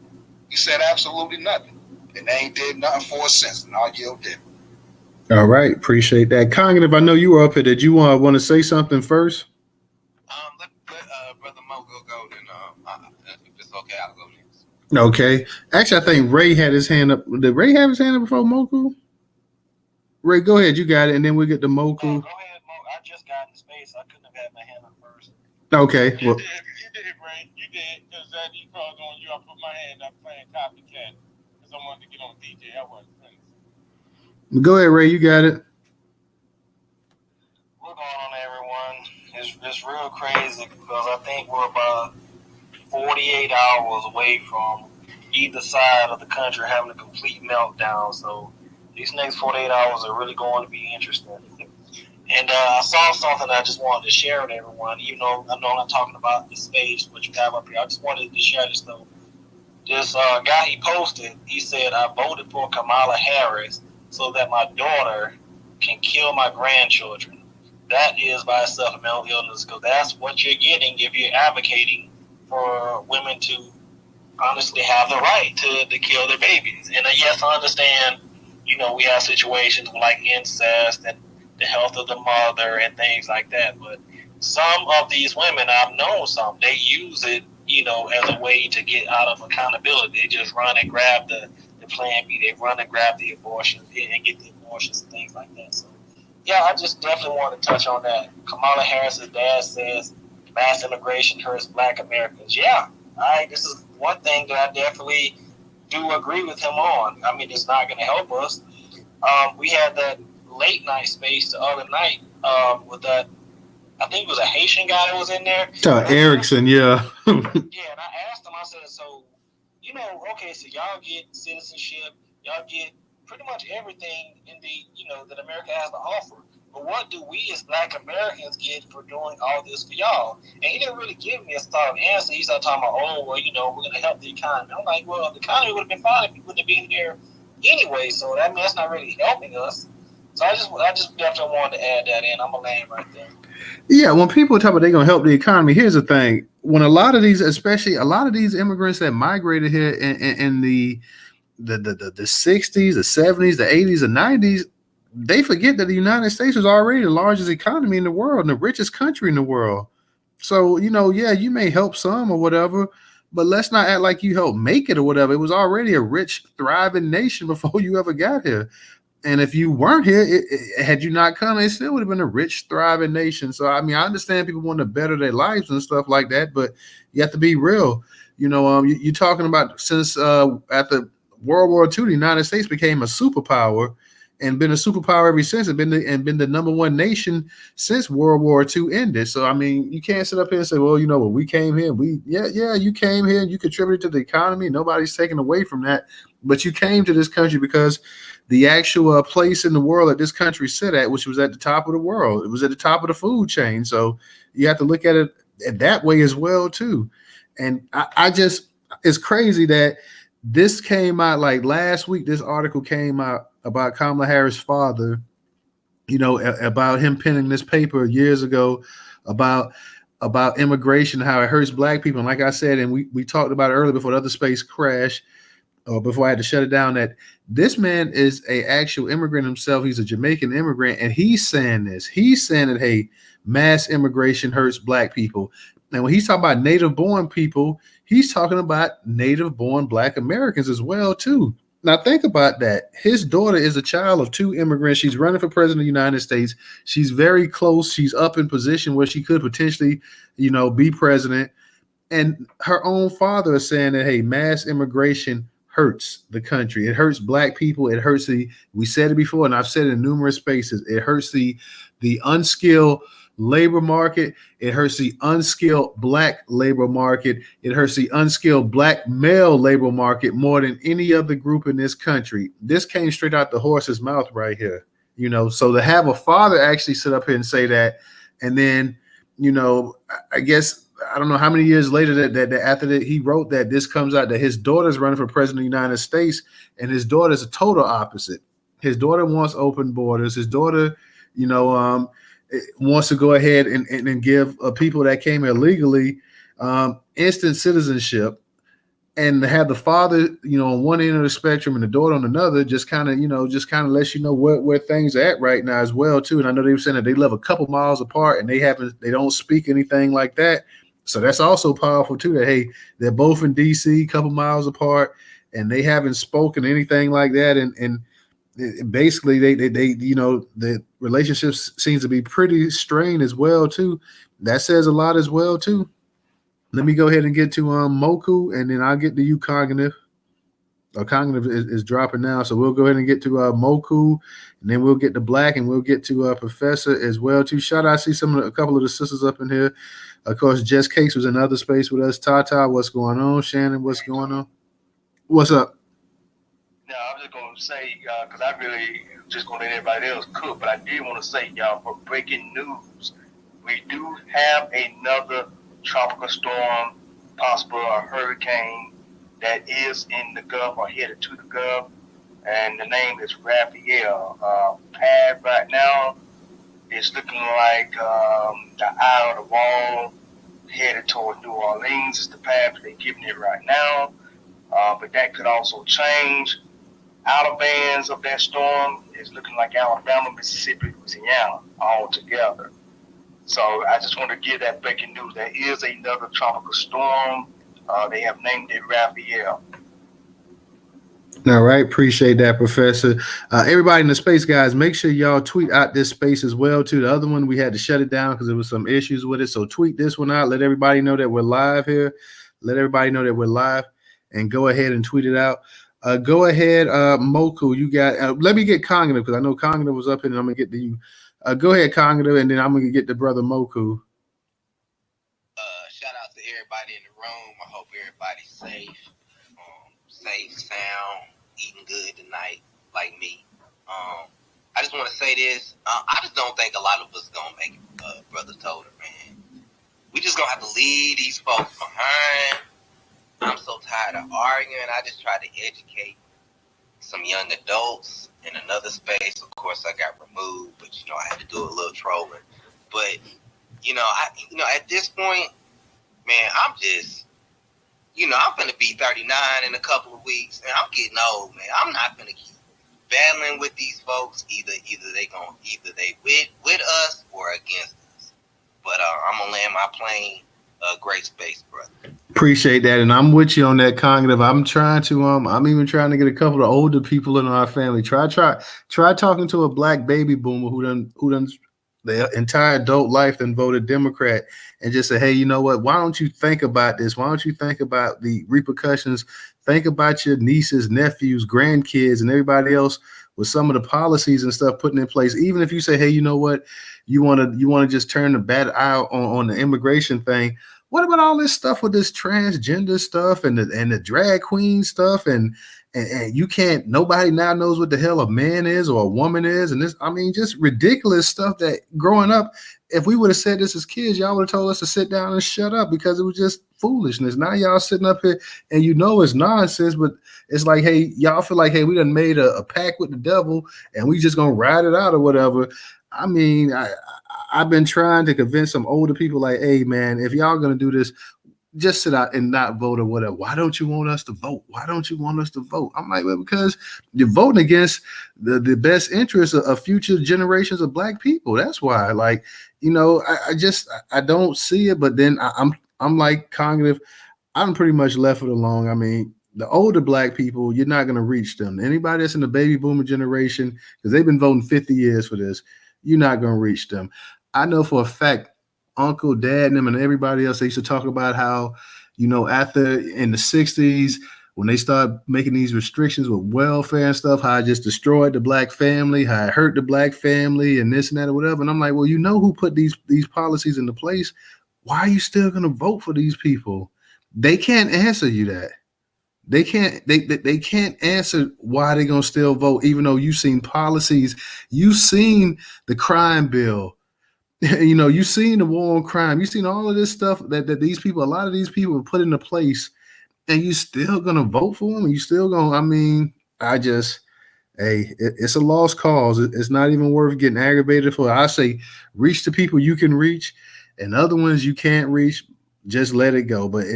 He said absolutely nothing. And they ain't did nothing for us since. And I'll yield there. All right, appreciate that. Cognitive, I know you were up here. Did you want to say something first? Let Brother Mo go, then if it's okay, I'll go next. Okay. Actually, I think Ray had his hand up. Did Ray have his hand up before Moku? Ray, go ahead. You got it, and then we get to Moku. Go ahead, Mo. I just got in space. I couldn't have had my hand up first. Okay. You did, Ray. You did, because he called on you. I put my hand up playing copycat because I wanted to get on DJ. I wasn't finished. Go ahead, Ray. You got it. What's going on, everyone? It's real crazy because I think we're about 48 hours away from either side of the country having a complete meltdown. So these next 48 hours are really going to be interesting. And I saw something I just wanted to share with everyone. Even though I know I'm not talking about the space, what you have up here, I just wanted to share this though. This guy, he posted, he said, I voted for Kamala Harris so that my daughter can kill my grandchildren. That is by itself a mental illness, because that's what you're getting if you're advocating for women to honestly have the right to kill their babies. And yes, I understand, we have situations like incest and the health of the mother and things like that. But some of these women, I've known some, they use it, as a way to get out of accountability. They just run and grab the Plan B. They run and grab the abortion and get the abortions and things like that. So, yeah, I just definitely want to touch on that. Kamala Harris's dad says mass immigration hurts Black Americans. Yeah, this is one thing that I definitely do agree with him on. I mean, it's not going to help us. We had that late night space the other night with that, I think it was a Haitian guy that was in there. Erickson, yeah. Yeah, and I asked him, I said, so, okay, so y'all get citizenship, y'all get pretty much everything in that America has to offer. But what do we as Black Americans get for doing all this for y'all? And he didn't really give me a solid answer. He started talking about, we're going to help the economy. I'm like, well, the economy would have been fine if you wouldn't have been here anyway. So that's not really helping us. So I just definitely wanted to add that in. I'm going to land right there. Yeah, when people talk about they're going to help the economy, here's the thing. When a lot of these immigrants that migrated here in the 60s, the 70s, the 80s, the 90s, they forget that the United States was already the largest economy in the world and the richest country in the world. So, you may help some or whatever, but let's not act like you helped make it or whatever. It was already a rich, thriving nation before you ever got here. And if you weren't here, had you not come, it still would have been a rich, thriving nation. So, I mean, I understand people want to better their lives and stuff like that, but you have to be real. You're talking about since after World War II, the United States became a superpower and been a superpower ever since, and been the number one nation since World War II ended. So, I mean, you can't sit up here and say, well, when we came here, you came here and you contributed to the economy. Nobody's taken away from that. But you came to this country because the actual place in the world that this country sit at, which was at the top of the world, it was at the top of the food chain. So you have to look at it that way as well, too. And I just, it's crazy that this came out like last week. This article came out about Kamala Harris' father, about him penning this paper years ago about immigration, how it hurts Black people. And like I said, and we talked about it earlier before the other space crashed, or before I had to shut it down, that this man is a actual immigrant himself. He's a Jamaican immigrant, and he's saying this. He's saying that, hey, mass immigration hurts Black people. And when he's talking about native-born people, he's talking about native-born Black Americans as well, too. Now, think about that. His daughter is a child of two immigrants. She's running for president of the United States. She's very close. She's up in position where she could potentially, be president. And her own father is saying that, hey, mass immigration hurts the country. It hurts Black people. It hurts we said it before, and I've said it in numerous spaces. It hurts the unskilled labor market. It hurts the unskilled Black labor market. It hurts the unskilled Black male labor market more than any other group in this country. This came straight out the horse's mouth right here. So to have a father actually sit up here and say that, and then, I guess, I don't know how many years later that after that he wrote that, this comes out that his daughter's running for president of the United States, and his daughter's a total opposite. His daughter wants open borders. His daughter, wants to go ahead and give people that came illegally instant citizenship, and to have the father, on one end of the spectrum and the daughter on another, just kind of lets you know where things are at right now as well too. And I know they were saying that they live a couple miles apart and they don't speak anything like that. So that's also powerful too, that, hey, they're both in DC, a couple miles apart, and they haven't spoken anything like that. And basically they the relationship seems to be pretty strained as well too. That says a lot as well too. Let me go ahead and get to Moku, and then I'll get to you, Cognitive. Cognitive is dropping now, so we'll go ahead and get to Moku, and then we'll get to Black, and we'll get to Professor as well too. Shout out, I see a couple of the sisters up in here. Of course, Jess Cakes was in another space with us. Tata, what's going on? Shannon, what's going on? What's up? No, I'm just going to say, because I really just going to let everybody else cook, but I did want to say, y'all, for breaking news, we do have another tropical storm, possible a hurricane that is in the Gulf or headed to the Gulf. and the name is Raphael. Pad right now is looking like the eye of the wall headed toward New Orleans is the path they're giving it right now. But that could also change. Outer bands of that storm is looking like Alabama, Mississippi, Louisiana all together. So I just want to give that breaking news. There is another tropical storm. They have named it Raphael. All right, appreciate that, Professor. Everybody in the space, guys, make sure y'all tweet out this space as well too. The other one we had to shut it down because there was some issues with it. So tweet this one out. Let everybody know that we're live here. Let everybody know that we're live, and go ahead and tweet it out. Go ahead, Moku. You got. Let me get Cognitive because I know Cognitive was up here, and I'm gonna get to you. Go ahead, Cognitive, and then I'm gonna get to Brother Moku. Shout out to everybody in the room. I hope everybody's safe. Safe, sound, eating good tonight, like me. I just want to say this. I just don't think a lot of us gonna make it, Brother Toter, man. We just gonna have to leave these folks behind. I'm so tired of arguing. I just try to educate some young adults in another space. Of course, I got removed, but I had to do a little trolling. But at this point, man, I'm just. I'm gonna be 39 in a couple of weeks, and I'm getting old, man. I'm not gonna keep battling with these folks. Either they with us or against us. But I'm gonna land my plane. Great space, brother. Appreciate that, and I'm with you on that, Cognitive. I'm trying to I'm even trying to get a couple of older people in our family. Try talking to a black baby boomer who done the entire adult life and voted Democrat, and just say, hey, you know what? Why don't you think about this? Why don't you think about the repercussions? Think about your nieces, nephews, grandkids, and everybody else with some of the policies and stuff putting in place. Even if you say, hey, you know what? You want to just turn the bad eye on the immigration thing. What about all this stuff with this transgender stuff and the drag queen stuff and you can't, nobody now knows what the hell a man is or a woman is. And this, just ridiculous stuff that growing up, if we would have said this as kids, y'all would have told us to sit down and shut up because it was just foolishness. Now y'all sitting up here and it's nonsense, but it's like, hey, y'all feel like, hey, we done made a pact with the devil and we just gonna ride it out or whatever. I've been trying to convince some older people like, hey, man, if y'all going to do this, just sit out and not vote or whatever. Why don't you want us to vote? Why don't you want us to vote? I'm like, well, because you're voting against the best interests of future generations of black people. That's why, I don't see it. But then I'm like Cognitive. I'm pretty much left it alone. The older black people, you're not going to reach them. Anybody that's in the baby boomer generation, because they've been voting 50 years for this, you're not going to reach them. I know for a fact, Uncle, Dad, and them and everybody else, they used to talk about how, after in the 60s, when they started making these restrictions with welfare and stuff, how it just destroyed the black family, how it hurt the black family and this and that or whatever. And I'm like, well, you know who put these policies into place? Why are you still going to vote for these people? They can't answer you that. They can't answer why they're going to still vote, even though you've seen policies, you've seen the crime bill. You've seen the war on crime. You've seen all of this stuff that a lot of these people have put into place, and you still gonna vote for them. You still gonna. It's a lost cause. It's not even worth getting aggravated for. I say, reach the people you can reach, and other ones you can't reach. Just let it go. But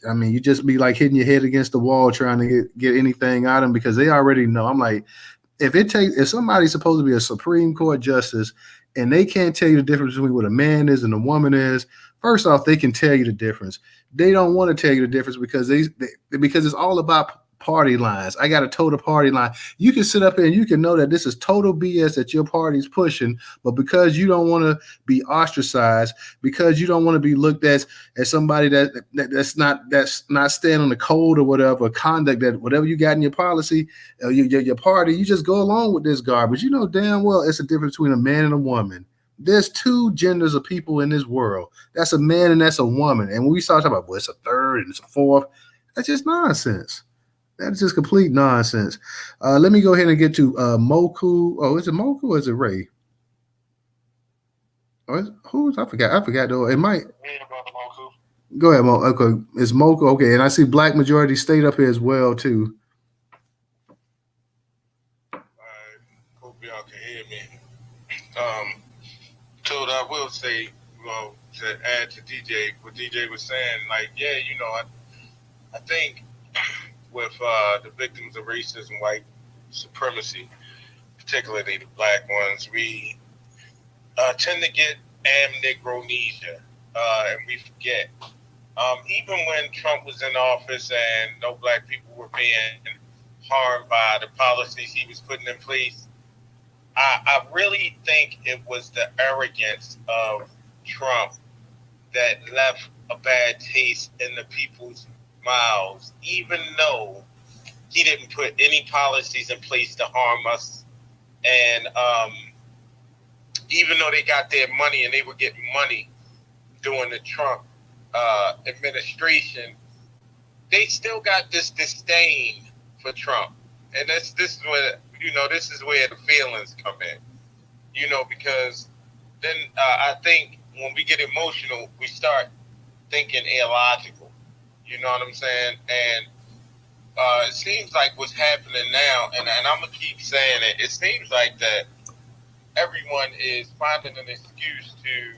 you just be like hitting your head against the wall trying to get anything out of them because they already know. I'm like, if somebody's supposed to be a Supreme Court justice and they can't tell you the difference between what a man is and a woman is, first off, they can tell you the difference. They don't want to tell you the difference because because it's all about party lines. I got to toe the party line. You can sit up here and you can know that this is total BS that your party's pushing, but because you don't want to be ostracized, because you don't want to be looked at as somebody that's not staying on the code or whatever conduct, that whatever you got in your policy, your party, you just go along with this garbage. You know damn well it's a difference between a man and a woman. There's two genders of people in this world. That's a man and that's a woman. And when we start talking about, well, it's a third and it's a fourth, that's just nonsense. That's just complete nonsense. Let me go ahead and get to Moku. Oh, is it Moku or is it Ray? Who's? I forgot though. It might. Yeah, brother Moku. Go ahead, Moku. Okay, it's Moku. Okay, and I see Black Majority State up here as well too. So I will say, well, to add to DJ, what DJ was saying, like, yeah, I think with the victims of racism, white supremacy, particularly the black ones, we tend to get amnegronesia, and we forget. Even when Trump was in office and no black people were being harmed by the policies he was putting in place, I really think it was the arrogance of Trump that left a bad taste in the people's mouths, even though he didn't put any policies in place to harm us. And even though they got their money and they were getting money during the Trump administration, they still got this disdain for Trump. And this is where this is where the feelings come in. Because then I think when we get emotional, we start thinking illogical. You know what I'm saying? And it seems like what's happening now, and I'm gonna keep saying it. It seems like that everyone is finding an excuse to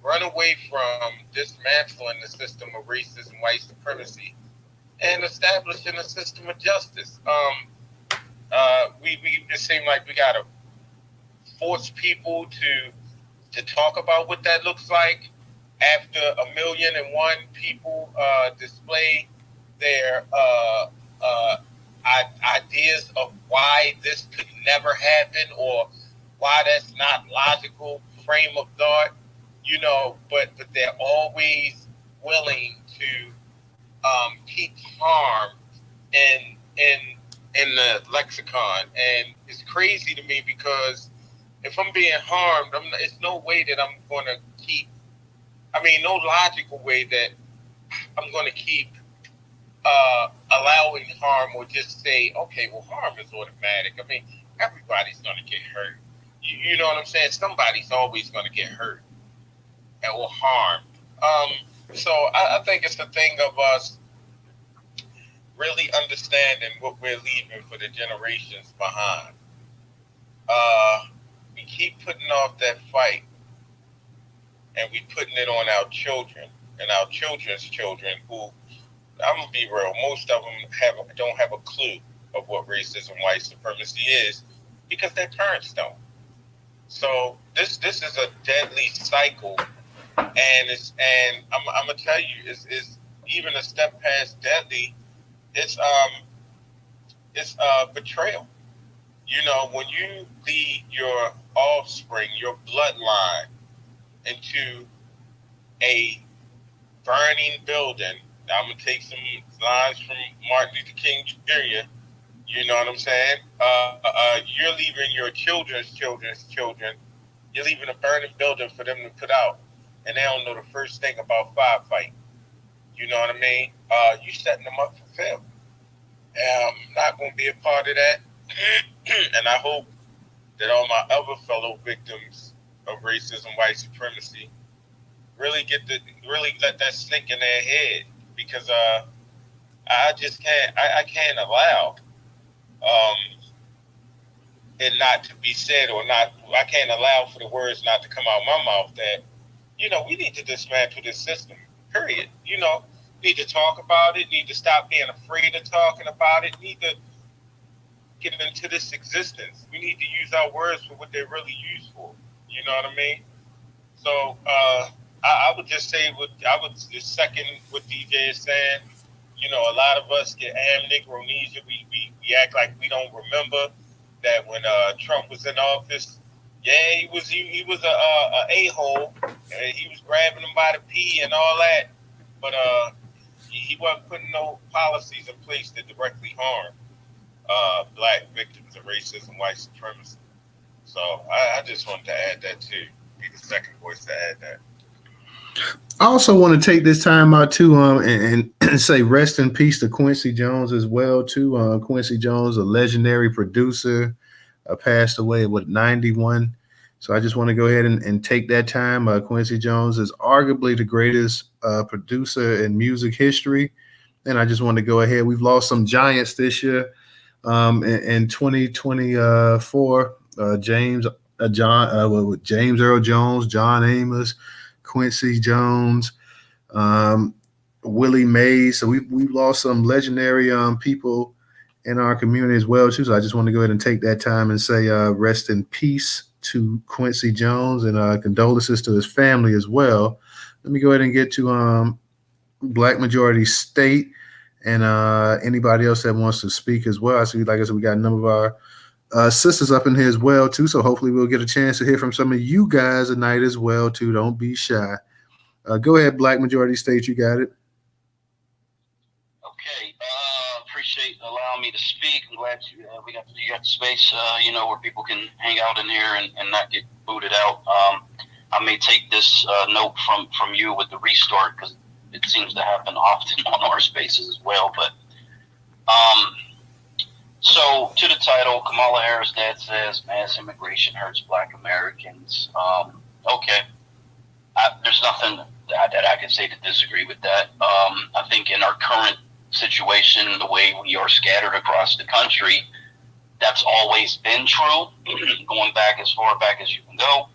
run away from dismantling the system of racism, white supremacy, and establishing a system of justice. It seems like we gotta force people to talk about what that looks like after 1,000,001 people display their ideas of why this could never happen or why that's not logical frame of thought, but they're always willing to keep harm in the lexicon. And it's crazy to me because if I'm being harmed, it's no way that I'm going to keep, no logical way that I'm going to keep allowing harm or just say, okay, well, harm is automatic. Everybody's going to get hurt. You know what I'm saying? Somebody's always going to get hurt or harmed. So I think it's the thing of us really understanding what we're leaving for the generations behind. We keep putting off that fight, and we putting it on our children and our children's children, who, I'm gonna be real, most of them don't have a clue of what racism, white supremacy is, because their parents don't. So this is a deadly cycle, and I'm gonna tell you, it's even a step past deadly. It's betrayal. When you lead your offspring, your bloodline, into a burning building. I'm gonna take some lines from Martin Luther King Jr. You know what I'm saying? You're leaving your children's children's children. You're leaving a burning building for them to put out, and they don't know the first thing about firefighting. You know what I mean? You setting them up for failure. I'm not gonna be a part of that, and I hope that all my other fellow victims of racism, white supremacy, really let that sink in their head, because I just can't. I can't allow it not to be said, or not. I can't allow for the words not to come out of my mouth that we need to dismantle this system. Period. Need to talk about it. Need to stop being afraid of talking about it. Need to get into this existence. We need to use our words for what they're really used for. You know what I mean? So I would just say I would just second what DJ is saying. A lot of us get amnegronesia. We act like we don't remember that when Trump was in office. Yeah, he was a a-hole. He was grabbing them by the pee and all that. But he wasn't putting no policies in place that directly harm black victims of racism, white supremacy. So I just wanted to add that too. Be the second voice to add that. I also want to take this time out too, and say rest in peace to Quincy Jones as well too. Quincy Jones, a legendary producer, passed away at 91. So I just want to go ahead and take that time. Quincy Jones is arguably the greatest producer in music history, and I just want to go ahead. We've lost some giants this year. In 2024, James with James Earl Jones, John Amos, Quincy Jones, Willie Mays. So we've lost some legendary people in our community as well too. So I just want to go ahead and take that time and say rest in peace to Quincy Jones, and condolences to his family as well. Let me go ahead and get to Black Majority State and anybody else that wants to speak as well. I see, like I said, we got a number of our sisters up in here as well too. So hopefully we'll get a chance to hear from some of you guys tonight as well too. Don't be shy. Go ahead, Black Majority State. You got it. Okay. Appreciate allowing me to speak. I'm glad you got the space, where people can hang out in here and not get booted out. I may take this note from you with the restart, because it seems to happen often on our spaces as well. But so to the title, Kamala Harris, dad says mass immigration hurts Black Americans. Okay. There's nothing that I can say to disagree with that. I think in our current situation, the way we are scattered across the country, that's always been true, going back as far back as you can go.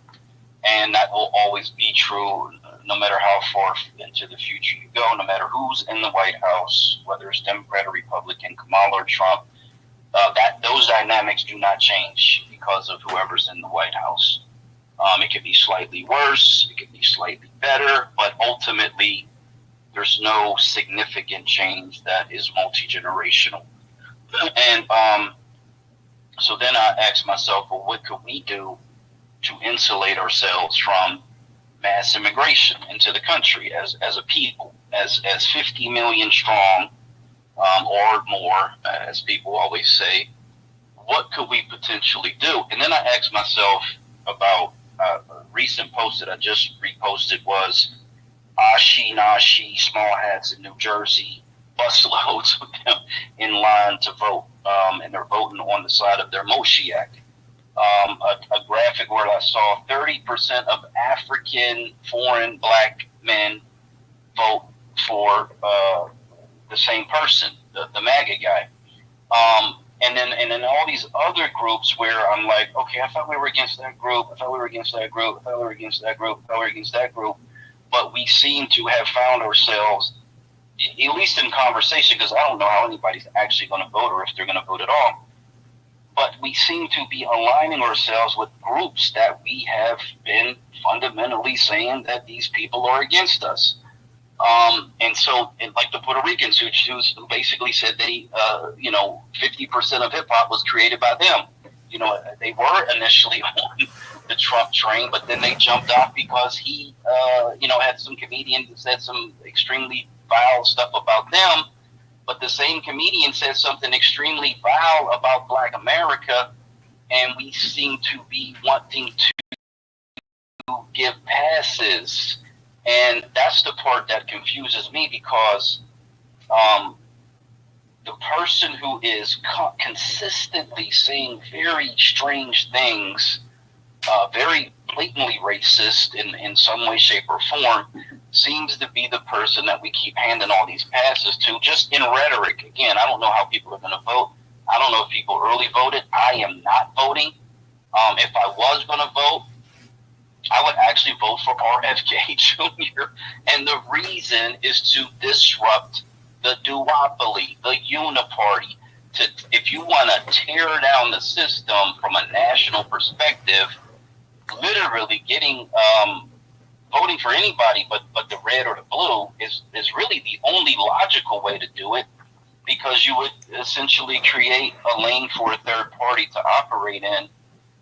And that will always be true, no matter how far into the future you go, no matter who's in the White House, whether it's Democrat or Republican, Kamala or Trump. Those dynamics do not change because of whoever's in the White House. It could be slightly worse, it could be slightly better, but ultimately there's no significant change that is multi-generational. And so then I asked myself, well, what could we do to insulate ourselves from mass immigration into the country as a people, as 50 million strong, or more, as people always say? What could we potentially do? And then I asked myself about a recent post that I just reposted was Ashi Nashi small hats in New Jersey, busloads of them in line to vote, and they're voting on the side of their Moshiach. A graphic where I saw 30% of African foreign Black men vote for the same person, the MAGA guy. And then all these other groups where I'm like, okay, I thought we were against that group. I thought we were against that group. I thought we were against that group. I thought we were against that group. But we seem to have found ourselves, at least in conversation, because I don't know how anybody's actually going to vote or if they're going to vote at all. But we seem to be aligning ourselves with groups that we have been fundamentally saying that these people are against us. And so, like the Puerto Ricans who basically said they, 50% of hip hop was created by them. They were initially on the Trump train, but then they jumped off because he, had some comedian that said some extremely vile stuff about them. But the same comedian said something extremely vile about Black America, and we seem to be wanting to give passes. And that's the part that confuses me, because the person who is consistently saying very strange things, very blatantly racist in some way, shape, or form, seems to be the person that we keep handing all these passes to, just in rhetoric. Again, I don't know how people are going to vote. I don't know if people early voted. I am not voting. If I was going to vote, I would actually vote for RFK Jr. And the reason is to disrupt the duopoly, the uniparty. If you want to tear down the system from a national perspective, literally getting voting for anybody but the red or the blue is really the only logical way to do it, because you would essentially create a lane for a third party to operate in,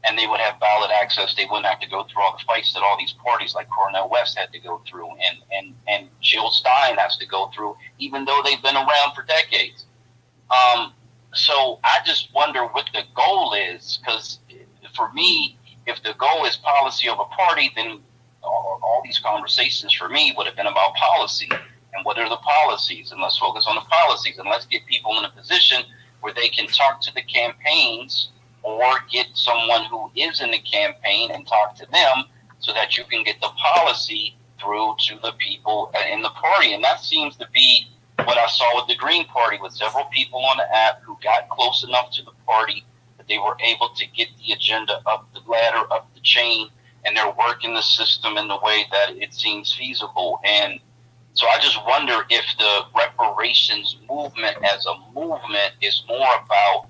and they would have ballot access. They wouldn't have to go through all the fights that all these parties like Cornel West had to go through, and Jill Stein has to go through, even though they've been around for decades. So I just wonder what the goal is, because for me, if the goal is policy of a party, then all these conversations for me would have been about policy. And what are the policies? And let's focus on the policies, and let's get people in a position where they can talk to the campaigns, or get someone who is in the campaign and talk to them, so that you can get the policy through to the people in the party. And that seems to be what I saw with the Green Party, with several people on the app who got close enough to the party that that they were able to get the agenda up the ladder, up the chain, and they're working the system in the way that it seems feasible. And so I just wonder if the reparations movement as a movement is more about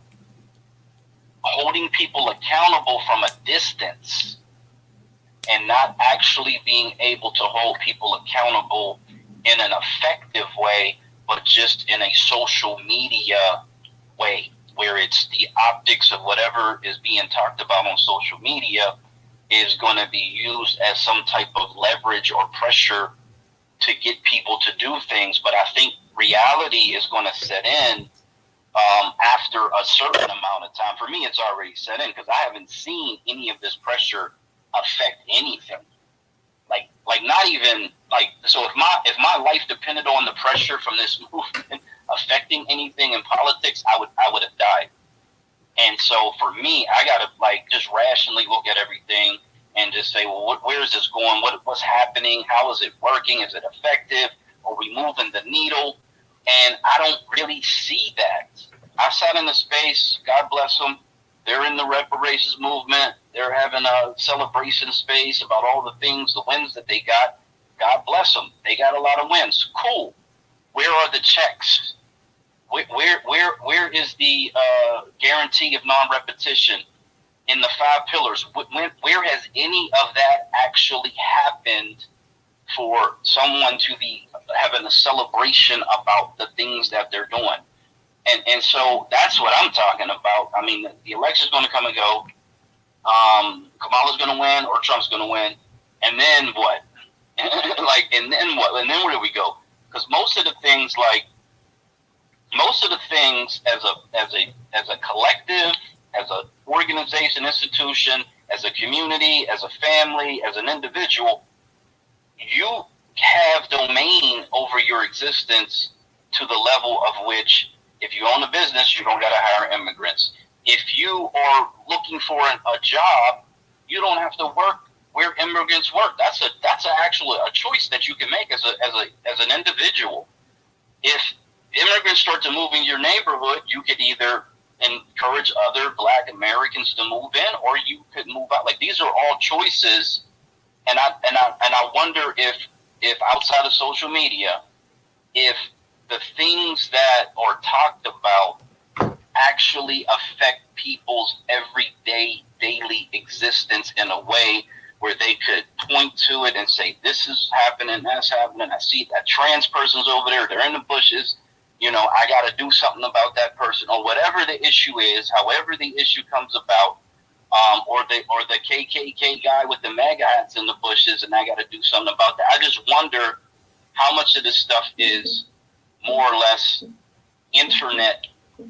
holding people accountable from a distance and not actually being able to hold people accountable in an effective way, but just in a social media way, where it's the optics of whatever is being talked about on social media is going to be used as some type of leverage or pressure to get people to do things. But I think reality is going to set in after a certain amount of time. For me, it's already set in because I haven't seen any of this pressure affect anything. Like not even like, so if my life depended on the pressure from this movement affecting anything in politics, I would have died. And so for me, I gotta like just rationally look at everything and just say, well, where is this going? What's happening? How is it working? Is it effective? Are we moving the needle? And I don't really see that. I sat in the space, God bless them. They're in the reparations movement. They're having a celebration space about all the things, the wins that they got. God bless them. They got a lot of wins. Cool. Where are the checks? Where is the guarantee of non-repetition in the 5 pillars? Where has any of that actually happened for someone to be having a celebration about the things that they're doing? And so that's what I'm talking about. I mean, the election's going to come and go. Kamala's going to win or Trump's going to win. And then what? And then what? And then where do we go? Because most of the things as a collective, as an organization, institution, as a community, as a family, as an individual, you have domain over your existence to the level of which, if you own a business, you don't got to hire immigrants. If you are looking for a job, you don't have to work where immigrants work. That's actually a choice that you can make as an individual. If immigrants start to move in your neighborhood, you could either encourage other Black Americans to move in, or you could move out. Like, these are all choices, and I wonder if outside of social media, if the things that are talked about actually affect people's everyday, daily existence in a way where they could point to it and say, this is happening, that's happening. I see that trans person's over there. They're in the bushes. You know, I got to do something about that person, or whatever the issue is, however the issue comes about, or the KKK guy with the MAGA hats in the bushes, and I got to do something about that. I just wonder how much of this stuff is more or less internet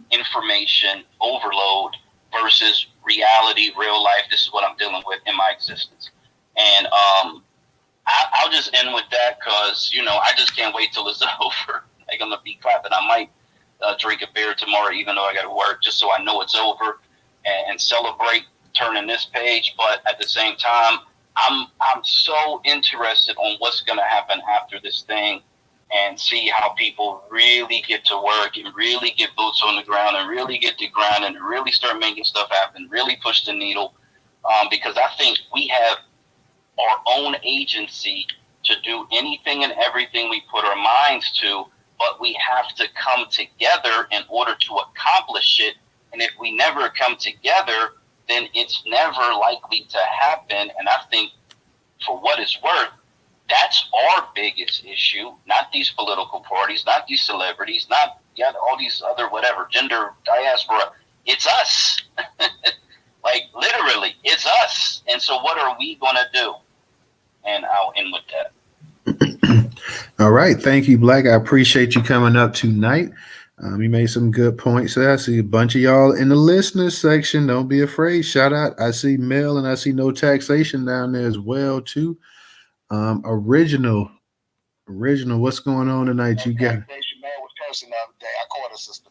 information overload versus reality, real life. This is what I'm dealing with in my existence. And I'll just end with that because, you know, I just can't wait till it's over. Like, I'm going to be clapping. I might drink a beer tomorrow, even though I got to work, just so I know it's over and celebrate turning this page. But at the same time, I'm so interested on what's going to happen after this thing, and see how people really get to work and really get boots on the ground and really get to grind and really start making stuff happen, really push the needle. Because I think we have our own agency to do anything and everything we put our minds to, but we have to come together in order to accomplish it. And if we never come together, then it's never likely to happen. And I think, for what it's worth, that's our biggest issue, not these political parties, not these celebrities, not all these other whatever, gender diaspora. It's us. Like, literally, it's us. And so what are we going to do? And I'll end with that. All right. Thank you, Black. I appreciate you coming up tonight. You made some good points there. I see a bunch of y'all in the listeners section. Don't be afraid. Shout out. I see Mel and I see No Taxation down there as well, too. Original, what's going on tonight? You got was cursing the other day. I caught her sister.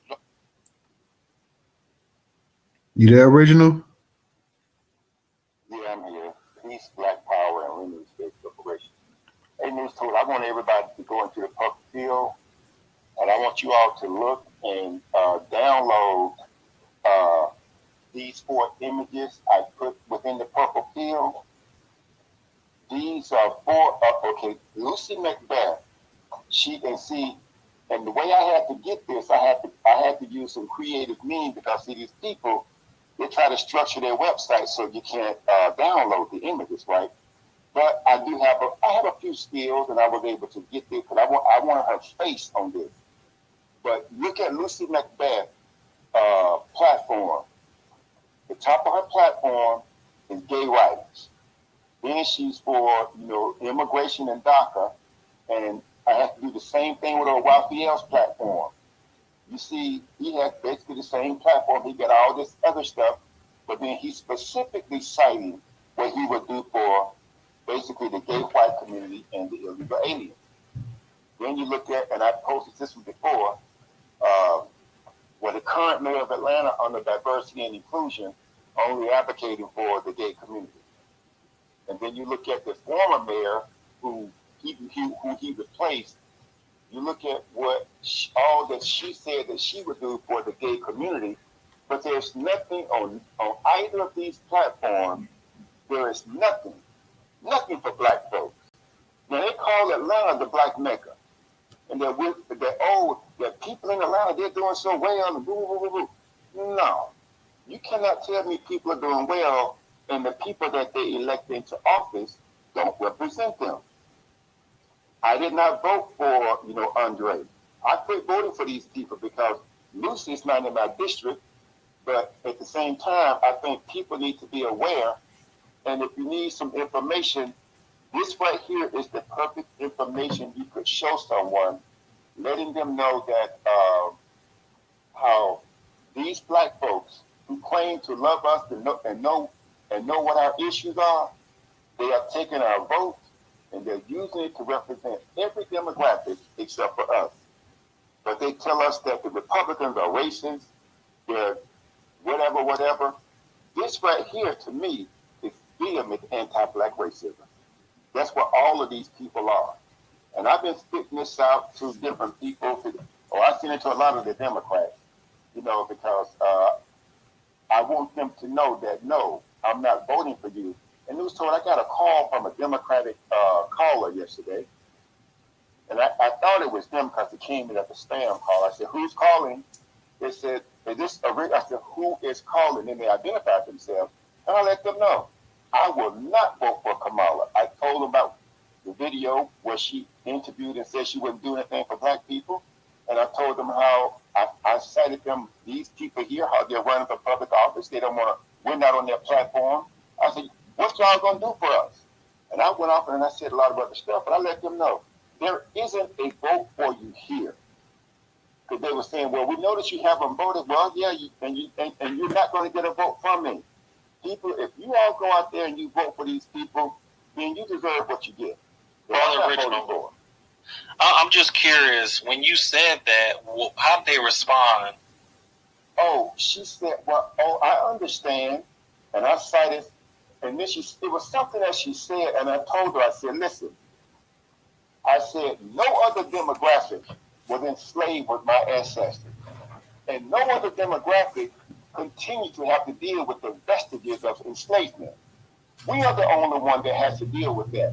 You there, Original? Yeah, I'm here. Peace, Black Power, and Women's State Corporation. Hey, Newstoter, I want everybody to go into the public field, and I want you all to look and download these 4 images I put within the purple pill. These are 4, okay, Lucy Macbeth. She can see, and the way I had to get this, I had to use some creative means because see, these people, they try to structure their website so you can't download the images, right? But I have a few skills, and I was able to get this because I wanted her face on this. But look at Lucy Macbeth platform. The top of her platform is gay rights. Then she's for immigration and DACA, and I have to do the same thing with Raphael's platform. You see, he has basically the same platform. He got all this other stuff, but then he's specifically citing what he would do for basically the gay white community and the illegal aliens. Then you look at, and I posted this one before, where the current mayor of Atlanta under diversity and inclusion only advocating for the gay community. And then you look at the former mayor who he replaced. You look at all that she said that she would do for the gay community, but there's nothing on either of these platforms. There is nothing for black folks. Now they call Atlanta the black Mecca, and that people in Atlanta, they're doing so well. And boo, boo, boo, boo. No, you cannot tell me people are doing well and the people that they elect into office don't represent them. I did not vote for, Andre. I quit voting for these people because Lucy's not in my district, but at the same time, I think people need to be aware. And if you need some information, this right here is the perfect information you could show someone, letting them know that how these black folks who claim to love us and know what our issues are, they are taking our vote and they're using it to represent every demographic except for us. But they tell us that the Republicans are racist, they're whatever. This right here, to me, is vehement anti-black racism. That's what all of these people are. And I've been spitting this out to different people. I sent it to a lot of the Democrats, because I want them to know that, no, I'm not voting for you. And Newstoter, I got a call from a Democratic caller yesterday. And I thought it was them because it came in as a spam call. I said, who's calling? They said, is this a I said, who is calling? And they identified themselves. And I let them know, I will not vote for Kamala. I told them about the video where she interviewed and said she wouldn't do anything for black people. And I told them how I cited them, these people here, how they're running for public office. They don't want to, we're not on their platform. I said, what y'all going to do for us? And I went off and I said a lot of other stuff, but I let them know there isn't a vote for you here. Because they were saying, well, we know that you haven't voted. Well, yeah, and you're not going to get a vote from me. People, if you all go out there and you vote for these people, then you deserve what you get. Brother Richmond, I'm just curious, when you said that, how did they respond? Oh, she said, I understand. And I cited, and then it was something that she said, and I told her, I said, listen, I said, no other demographic was enslaved with my ancestors. And no other demographic continue to have to deal with the vestiges of enslavement. We are the only one that has to deal with that.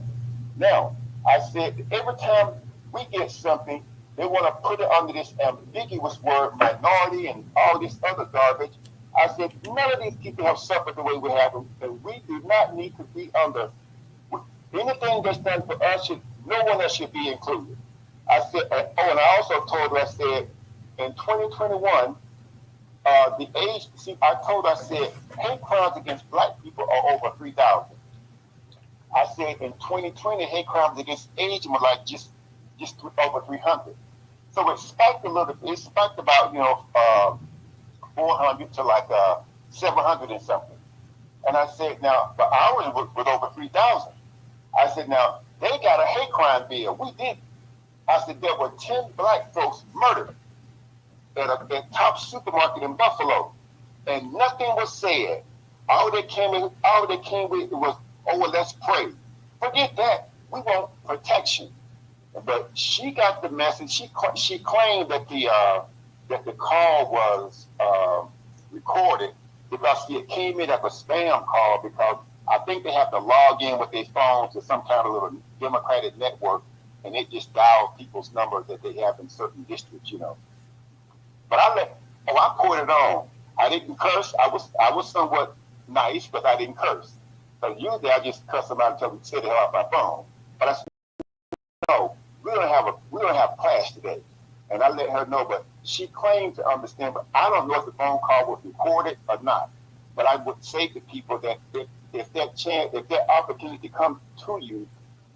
Now, I said, every time we get something, they want to put it under this ambiguous word, minority, and all this other garbage. I said, none of these people have suffered the way we have them, and we do not need to be under anything that's done for us. No one else should be included. I said, and I also told her, I said, in 2021, the age, I said, hate crimes against black people are over 3,000. I said in 2020, hate crimes against Asian were like just over 300. So it spiked a little bit. It spiked about, 400 to like 700 and something. And I said, now, but ours was over 3,000. I said, now, they got a hate crime bill. We didn't. I said, there were 10 black folks murdered at a top supermarket in Buffalo, and nothing was said. All they came with was, oh, well, let's pray. Forget that. We want protection. But she got the message. She claimed that the call was recorded, because it came in as a spam call because I think they have to log in with their phones to some kind of little Democratic network, and it just dials people's numbers that they have in certain districts, But I put it on. I didn't curse. I was somewhat nice, but I didn't curse. So usually I just cuss them out until we sit it off my phone. But I said, no, we don't have class today. And I let her know, but she claimed to understand, but I don't know if the phone call was recorded or not. But I would say to people that if that opportunity comes to you,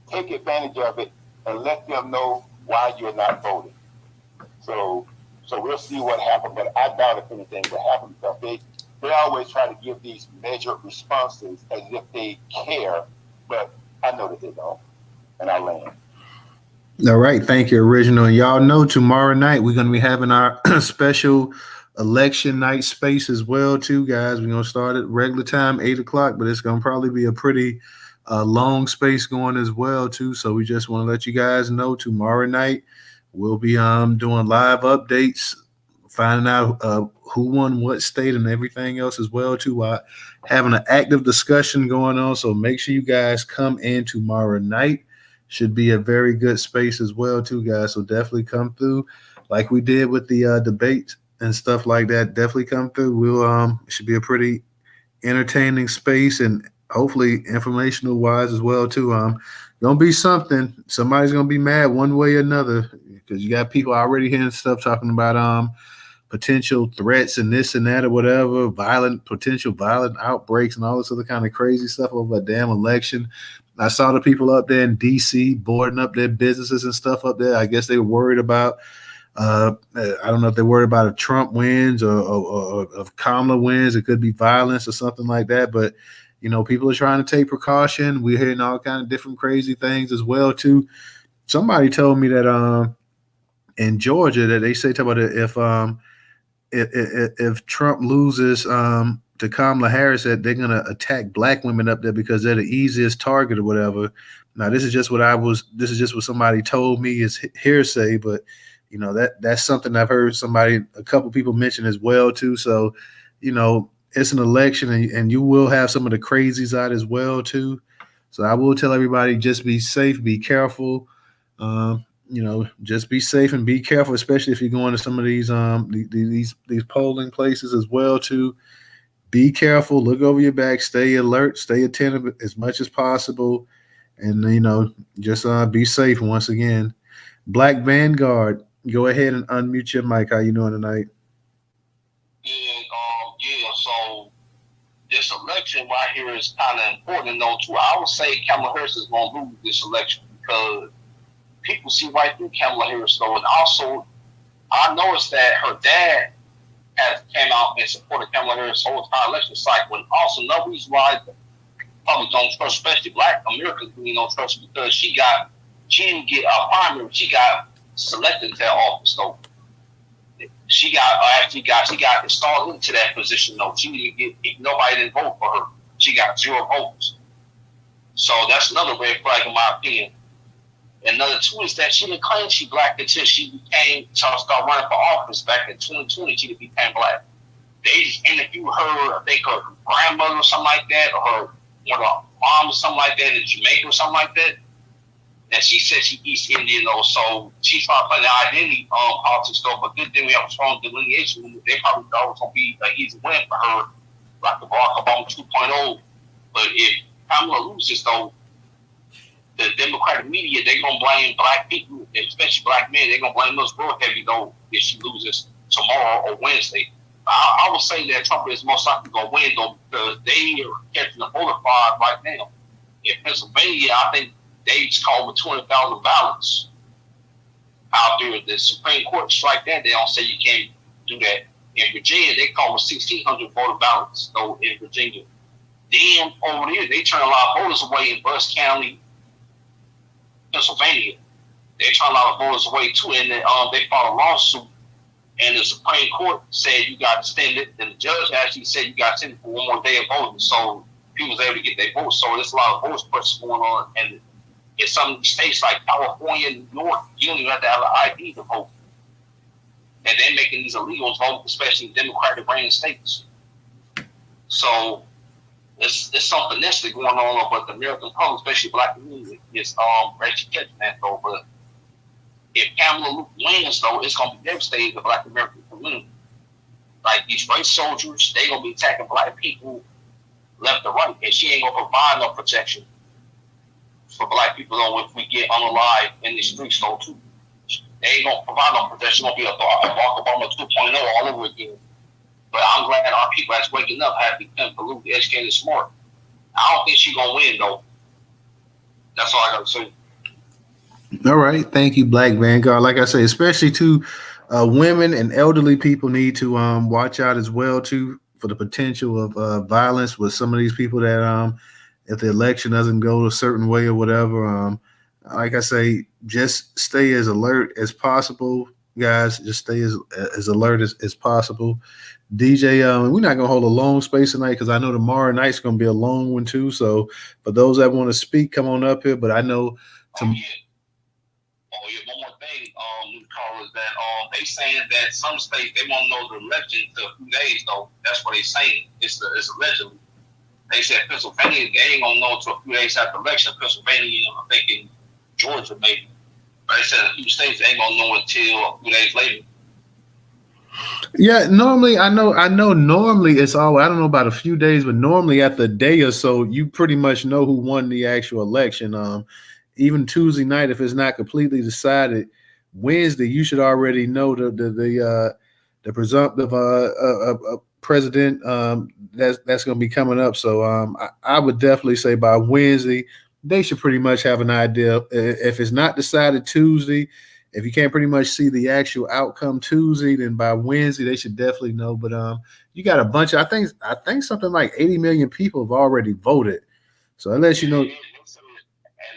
take advantage of it and let them know why you're not voting. So we'll see what happens, but I doubt if anything will happen because they always try to give these measured responses as if they care, but I know that they don't, and I land. All right, thank you, Original. And y'all know tomorrow night we're going to be having our special election night space as well, too, guys. We're going to start at regular time, 8 o'clock, but it's going to probably be a pretty long space going as well, too. So we just want to let you guys know tomorrow night we'll be doing live updates, finding out who won what state and everything else as well, too, having an active discussion going on. So make sure you guys come in tomorrow night. Should be a very good space as well, too, guys. So definitely come through like we did with the debate and stuff like that. Definitely come through. We'll it should be a pretty entertaining space and hopefully informational wise as well, too. Gonna be something. Somebody's gonna be mad one way or another because you got people already hearing stuff talking about potential threats and this and that or whatever, potential violent outbreaks and all this other kind of crazy stuff over a damn election. I saw the people up there in D.C. boarding up their businesses and stuff up there. I guess they were worried about, I don't know if they're worried about if Trump wins or if Kamala wins. It could be violence or something like that. But, people are trying to take precaution. We're hearing all kind of different crazy things as well, too. Somebody told me that in Georgia that they say about if Trump loses to Kamala Harris, that they're going to attack black women up there because they're the easiest target or whatever. Now, this is just what somebody told me is hearsay, but that's something I've heard a couple people mention as well too. So, it's an election and you will have some of the crazies out as well too. So I will tell everybody, just be safe, be careful. Just be safe and be careful, especially if you're going to some of these polling places as well too. Be careful, look over your back, stay alert, stay attentive as much as possible, and just be safe once again. Black Vanguard, go ahead and unmute your mic. How you doing tonight? So this election right here is kind of important though too. I would say Kamala Harris is going to lose this election because people see right through Kamala Harris though, and also I noticed that her dad has came out and supported Kamala Harris whole entire election cycle, and also another reason why the public don't trust, especially Black Americans, don't trust because she didn't get a primary, she got selected to that office though. She got installed into that position though. She didn't get nobody didn't vote for her. She got 0 votes. So that's another red flag in my opinion. And another two is that she didn't claim she black until she started running for office back in 2020. She became black. They just interviewed her, I think her grandmother or something like that, or her one of her mom or something like that in Jamaica or something like that. And she said she East Indian though, so she tried to play the identity politics though. But good thing we have a strong delineation. They probably thought it was gonna be an easy win for her, like the Barack Obama 2.0. But if Kamala loses though, the Democratic media, they're going to blame black people, especially black men. They're going to blame us real heavy, though, if she loses tomorrow or Wednesday. I would say that Trump is most likely going to win, though, because they are catching the voter fraud right now. In Pennsylvania, I think they just called over 200,000 ballots out there. The Supreme Court strike that. They don't say you can't do that. In Virginia, they called over 1,600 voter ballots, though, in Virginia. Then, over there, they turn a lot of voters away in Bucks County, Pennsylvania. They turn a lot of voters away too, and they filed a lawsuit, and the Supreme Court said you got to extend it, and the judge actually said you got to extend it for one more day of voting, so people was able to get their votes. So there's a lot of vote suppression going on, and in some states like California and New York, you don't even have to have an ID to vote, and they're making these illegals vote, especially in Democratic ran states. So it's something that's going on, but the American public, especially black community, is ready to catch that though. But if Kamala wins though, it's gonna be devastating to the black American community. Like these race soldiers, they gonna be attacking black people left and right, and she ain't gonna provide no protection for black people though if we get unalive in the streets though too. They ain't gonna provide no protection. It's gonna be a Barack Obama 2.0 all over again. But I'm glad our people that's waking up have become polluted, educated, smart. I don't think she's gonna win though. That's all I gotta say. All right, thank you, Black Vanguard. Like I say, especially to women and elderly people need to watch out as well too for the potential of violence with some of these people that if the election doesn't go a certain way or whatever. Like I say, just stay as alert as possible, guys. Just stay as alert as possible. DJ, we're not gonna hold a long space tonight because I know tomorrow night's gonna be a long one too. So for those that want to speak, come on up here. But I know Oh yeah, one more thing, Carl, is that they saying that some states they won't know the election until a few days though. That's what they saying. It's allegedly. They said Pennsylvania, they ain't gonna know until a few days after the election. Pennsylvania, I'm thinking Georgia maybe. But they said a few states they ain't gonna know until a few days later. Yeah, normally I know normally it's all I don't know about a few days, but normally after a day or so, you pretty much know who won the actual election. Even Tuesday night, if it's not completely decided, Wednesday you should already know the presumptive president that's going to be coming up. So I would definitely say by Wednesday they should pretty much have an idea. If it's not decided Tuesday, if you can't pretty much see the actual outcome Tuesday, then by Wednesday they should definitely know. But you got a bunch of I think something like 80 million people have already voted. So unless you know. And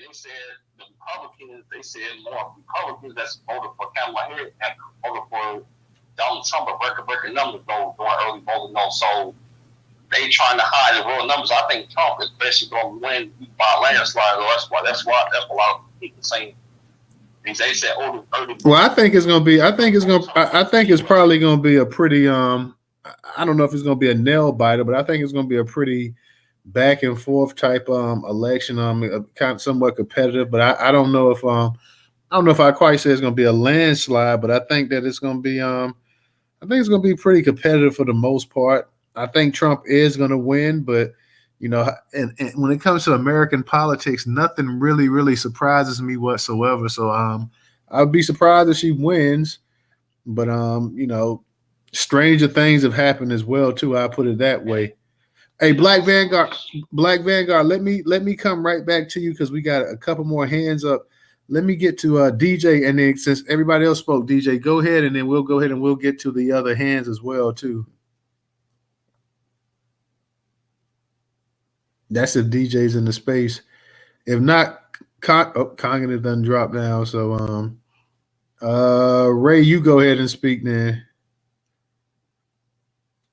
they said the Republicans, they said more Republicans that's voted for Kamala Harris have voted for Donald Trump, a record numbers though during early voting though. So they trying to hide the real numbers. I think Trump is basically going to win by a landslide. Though. That's what a lot of people saying. They said early. Well, I think it's going to be. I think it's probably going to be a pretty. I don't know if it's going to be a nail biter, but I think it's going to be a pretty back and forth type election. Kind of somewhat competitive, but I don't know if I don't know if I quite say it's going to be a landslide, but I think that it's going to be. I think it's going to be pretty competitive for the most part. I think Trump is going to win, but you know, and when it comes to American politics, nothing really surprises me whatsoever. So I would be surprised if she wins, but you know, stranger things have happened as well too. I put it that way. Hey, Black Vanguard, let me come right back to you because we got a couple more hands up. Let me get to DJ, and then since everybody else spoke, DJ, go ahead, and then we'll go ahead and we'll get to the other hands as well too. That's if DJ's in the space. If not, Cognitive done drop down. So Ray, you go ahead and speak then.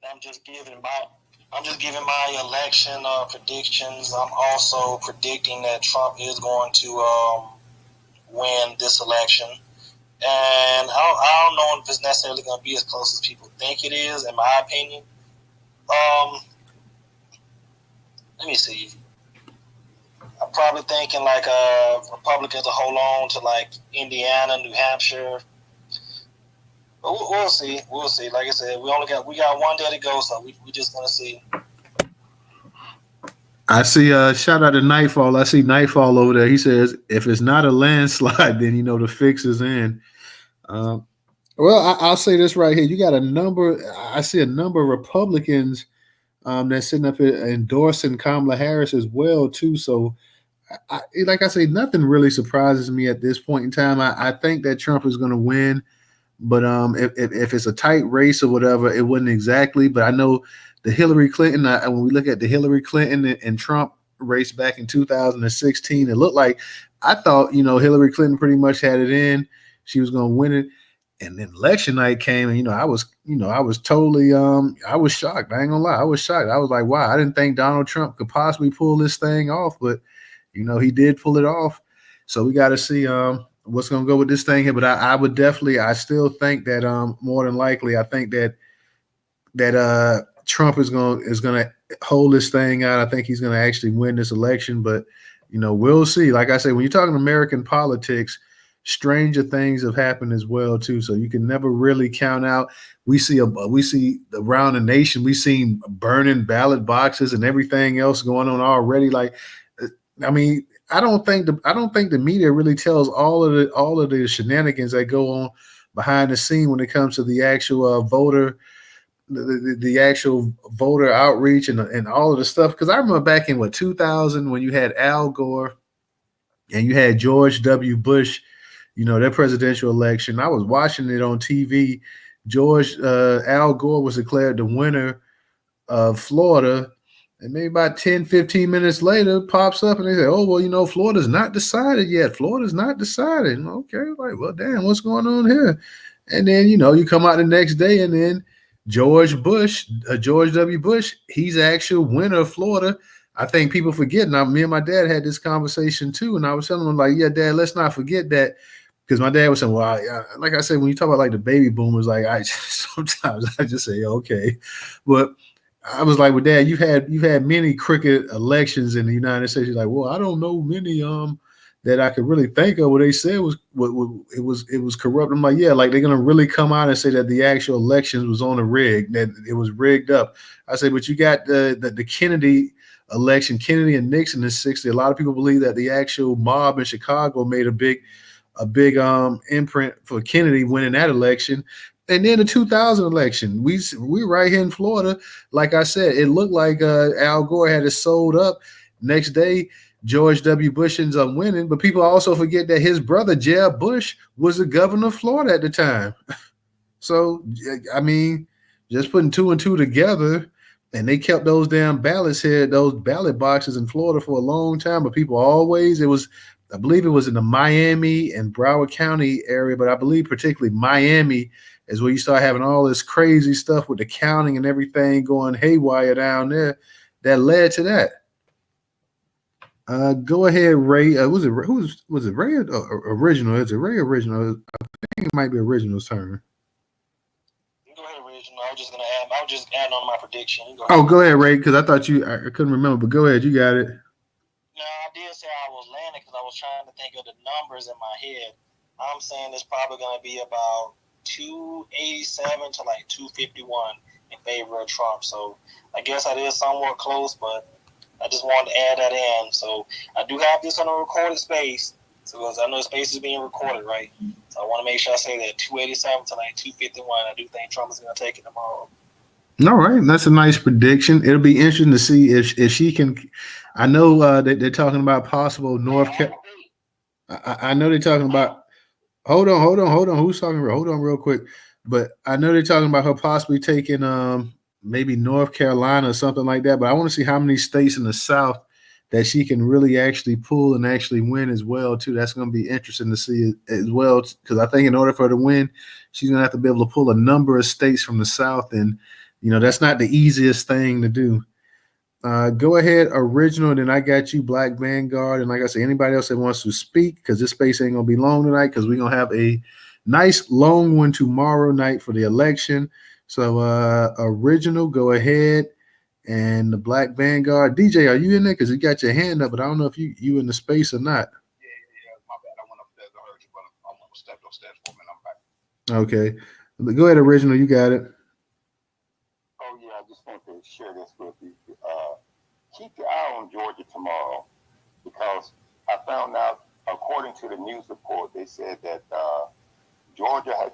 I'm just giving my election predictions. I'm also predicting that Trump is going to win this election. And I don't know if it's necessarily going to be as close as people think it is, in my opinion. Let me see. I'm probably thinking like Republicans will hold on to like Indiana, New Hampshire. But we'll see. We'll see. Like I said, we got one day to go, so we just gonna see. I see shout out to Nightfall. I see Nightfall over there. He says if it's not a landslide, then you know the fix is in. Well, I'll say this right here. You got a number. I see a number of Republicans that's sitting up here endorsing Kamala Harris as well too. So, like I say, nothing really surprises me at this point in time. I think that Trump is going to win, but if it's a tight race or whatever, it wouldn't exactly. But I know the Hillary Clinton. When we look at the Hillary Clinton and Trump race back in 2016, it looked like I thought Hillary Clinton pretty much had it in. She was going to win it. And then election night came, and I was totally I was shocked. I ain't gonna lie, I was shocked. I was like, wow, I didn't think Donald Trump could possibly pull this thing off, but he did pull it off. So we got to see what's gonna go with this thing here. But I still think that more than likely, I think that Trump is gonna hold this thing out. I think he's going to actually win this election, but we'll see. Like I say, when you're talking American politics, stranger things have happened as well too. So you can never really count out. We see around the nation, we've seen burning ballot boxes and everything else going on already. Like, I mean, I don't think the media really tells all of the shenanigans that go on behind the scene when it comes to the actual voter. The actual voter outreach and all of the stuff, because I remember back in 2000 when you had Al Gore and you had George W. Bush, their presidential election. I was watching it on TV. Al Gore was declared the winner of Florida, and maybe about 10, 15 minutes later pops up and they say, oh, well, Florida's not decided yet. Florida's not decided. Okay, like, well, damn, what's going on here? And then, you come out the next day and then George W. Bush, he's the actual winner of Florida. I think people forget. Now, me and my dad had this conversation too, and I was telling him, like, yeah, Dad, let's not forget that, because my dad was saying, well, like I said, when you talk about like the baby boomers, like sometimes I just say, okay, but I was like, well, Dad, you've had many crooked elections in the United States. He's like, well, I don't know many that I could really think of what they said it was corrupt. I'm like, yeah, like they're gonna really come out and say that the actual elections was on a rig, that it was rigged up. I say, but you got the Kennedy election, Kennedy and Nixon in '60. A lot of people believe that the actual mob in Chicago made a big imprint for Kennedy winning that election. And then the 2000 election, we right here in Florida. Like I said, it looked like Al Gore had it sold up. Next day, George W. Bush ends up winning, but people also forget that his brother, Jeb Bush, was the governor of Florida at the time. So, I mean, just putting two and two together, and they kept those damn ballots here, those ballot boxes in Florida for a long time, but people always, I believe it was in the Miami and Broward County area, but I believe particularly Miami is where you start having all this crazy stuff with the counting and everything going haywire down there that led to that. Go ahead, Ray. Was it Ray or original? Is it Ray original? I think it might be original's turn. Go ahead, original. I was just adding on my prediction. Go ahead, Ray, because I thought I couldn't remember, but go ahead, you got it. No, I did say I was landing because I was trying to think of the numbers in my head. I'm saying it's probably going to be about 287 to like 251 in favor of Trump. So I guess that is somewhat close, but I just wanted to add that in. So I do have this on a recorded space, because I know the space is being recorded, right? So I want to make sure I say that 287 to like 251. I do think Trump is going to take it tomorrow. All right, that's a nice prediction. It'll be interesting to see if she can. I know they're talking about possible North Carolina. I know they're talking about. Hold on. Who's talking? Hold on, real quick. But I know they're talking about her possibly taking maybe North Carolina or something like that. But I want to see how many states in the South that she can really actually pull and actually win as well too. That's going to be interesting to see as well, because I think in order for her to win, she's going to have to be able to pull a number of states from the South, and that's not the easiest thing to do. Go ahead, original, and then I got you, Black Vanguard, and like I said, anybody else that wants to speak, because this space ain't gonna be long tonight, because we're gonna have a nice long one tomorrow night for the election. So original, go ahead, and the Black Vanguard. DJ, are you in there? Because you got your hand up, but I don't know if you in the space or not. Yeah, my bad. I went upstairs. I heard you, but I'm gonna step upstairs for a minute. I'm back. Okay, go ahead, original. You got it. Oh yeah, I just want to share this with you. Keep your eye on Georgia tomorrow, because I found out, according to the news report, they said that Georgia had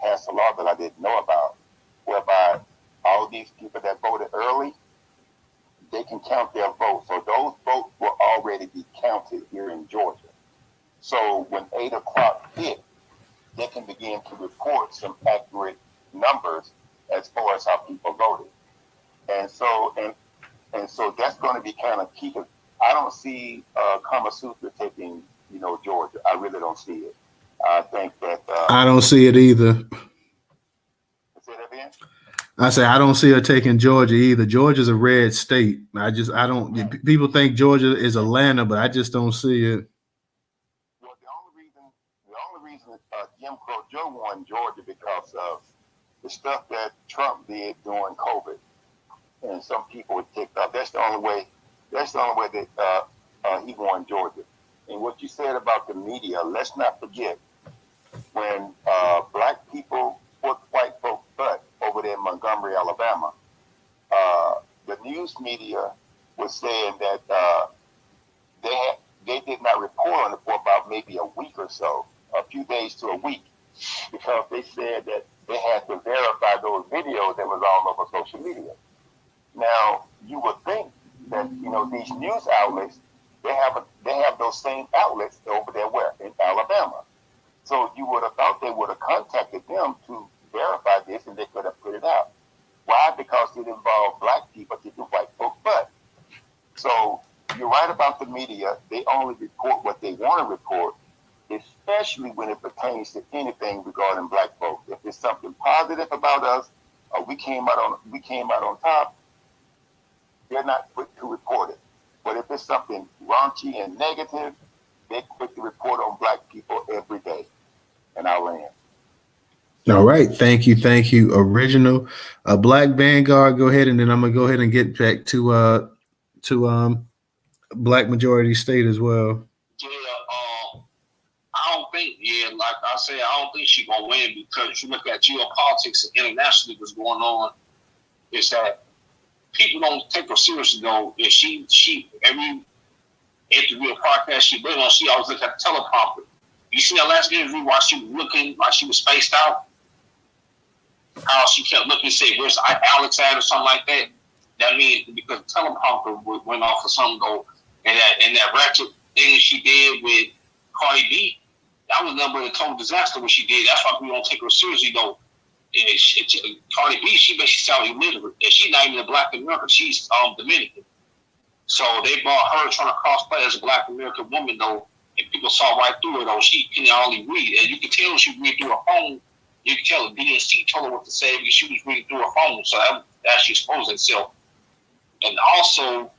passed a law that I didn't know about, whereby all these people that voted early, they can count their votes. So those votes will already be counted here in Georgia. So when 8 o'clock hit, they can begin to report some accurate numbers as far as how people voted. And so that's going to be kind of key. I don't see Kama Sutra taking, Georgia. I really don't see it. I think that I don't see it either. Say that again? I say I don't see her taking Georgia either. Georgia's a red state. I don't. Right. People think Georgia is Atlanta, but I just don't see it. Well, the only reason Jim Crow Joe won Georgia because of the stuff that Trump did during COVID. and some people were ticked off. That's the only way. That's the only way that he won Georgia. And what you said about the media, let's not forget when black people put white folks' butt over there in Montgomery, Alabama. The news media was saying that they did not report on it for about maybe a week or so, a few days to a week, because they said that they had to verify those videos that was all over social media. Now, you would think that, these news outlets, they have those same outlets over there where? In Alabama. So you would have thought they would have contacted them to verify this and they could have put it out. Why? Because it involved black people to do white folks' butt. So you're right about the media. They only report what they want to report, especially when it pertains to anything regarding black folks. If there's something positive about us, or we came out on top, they're not quick to report it. But if it's something raunchy and negative, they're quick to report on black people every day in our land. All right. Thank you. Original. Black Vanguard, go ahead, and then I'm gonna go ahead and get back to Black Majority State as well. Yeah, I don't think, like I said, I don't think she's gonna win, because if you look at geopolitics and internationally what's going on, is that people don't take her seriously though. If she every interview or podcast she went on, she always look at the teleprompter. You see that last interview while she was looking like she was spaced out? How she kept looking and say, "Where's Alex at?" or something like that. That means because the teleprompter went off or something though, and that ratchet thing she did with Cardi B, that was nothing but a total disaster what she did. That's why we don't take her seriously though. Cardi B, she basically sounds illiterate, and she's not even a Black American. She's Dominican. So they brought her trying to cosplay as a Black American woman though, and people saw right through her though. She can only read, and you can tell she read through her phone. You can tell the DNC told her what to say because she was reading through her phone. So that actually exposed itself. And also,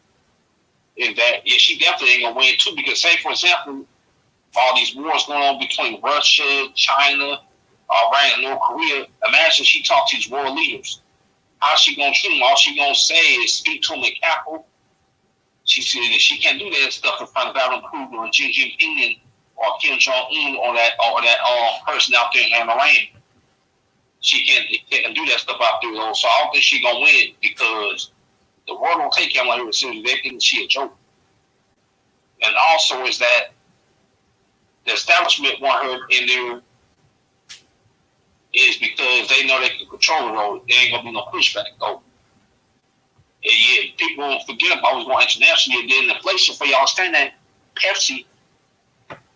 in that, she definitely ain't gonna win too, because say for example, all these wars going on between Russia, China, Iran, and North Korea. Imagine she talked to these world leaders. How's she gonna treat them? All she gonna say is speak to them in capital. She said that she can't do that stuff in front of Vladimir Putin or Xi Jinping or Kim Jong-un or that person out there in Iran. She can't do that stuff out there though. So I don't think she's gonna win, because the world don't take Kamala Harris seriously. They think she a joke. And also is that the establishment want her in there is because they know they can control her though. There ain't gonna be no pushback though. And yeah, people don't forget about what's going internationally. And then the inflation, for y'all understand that Pepsi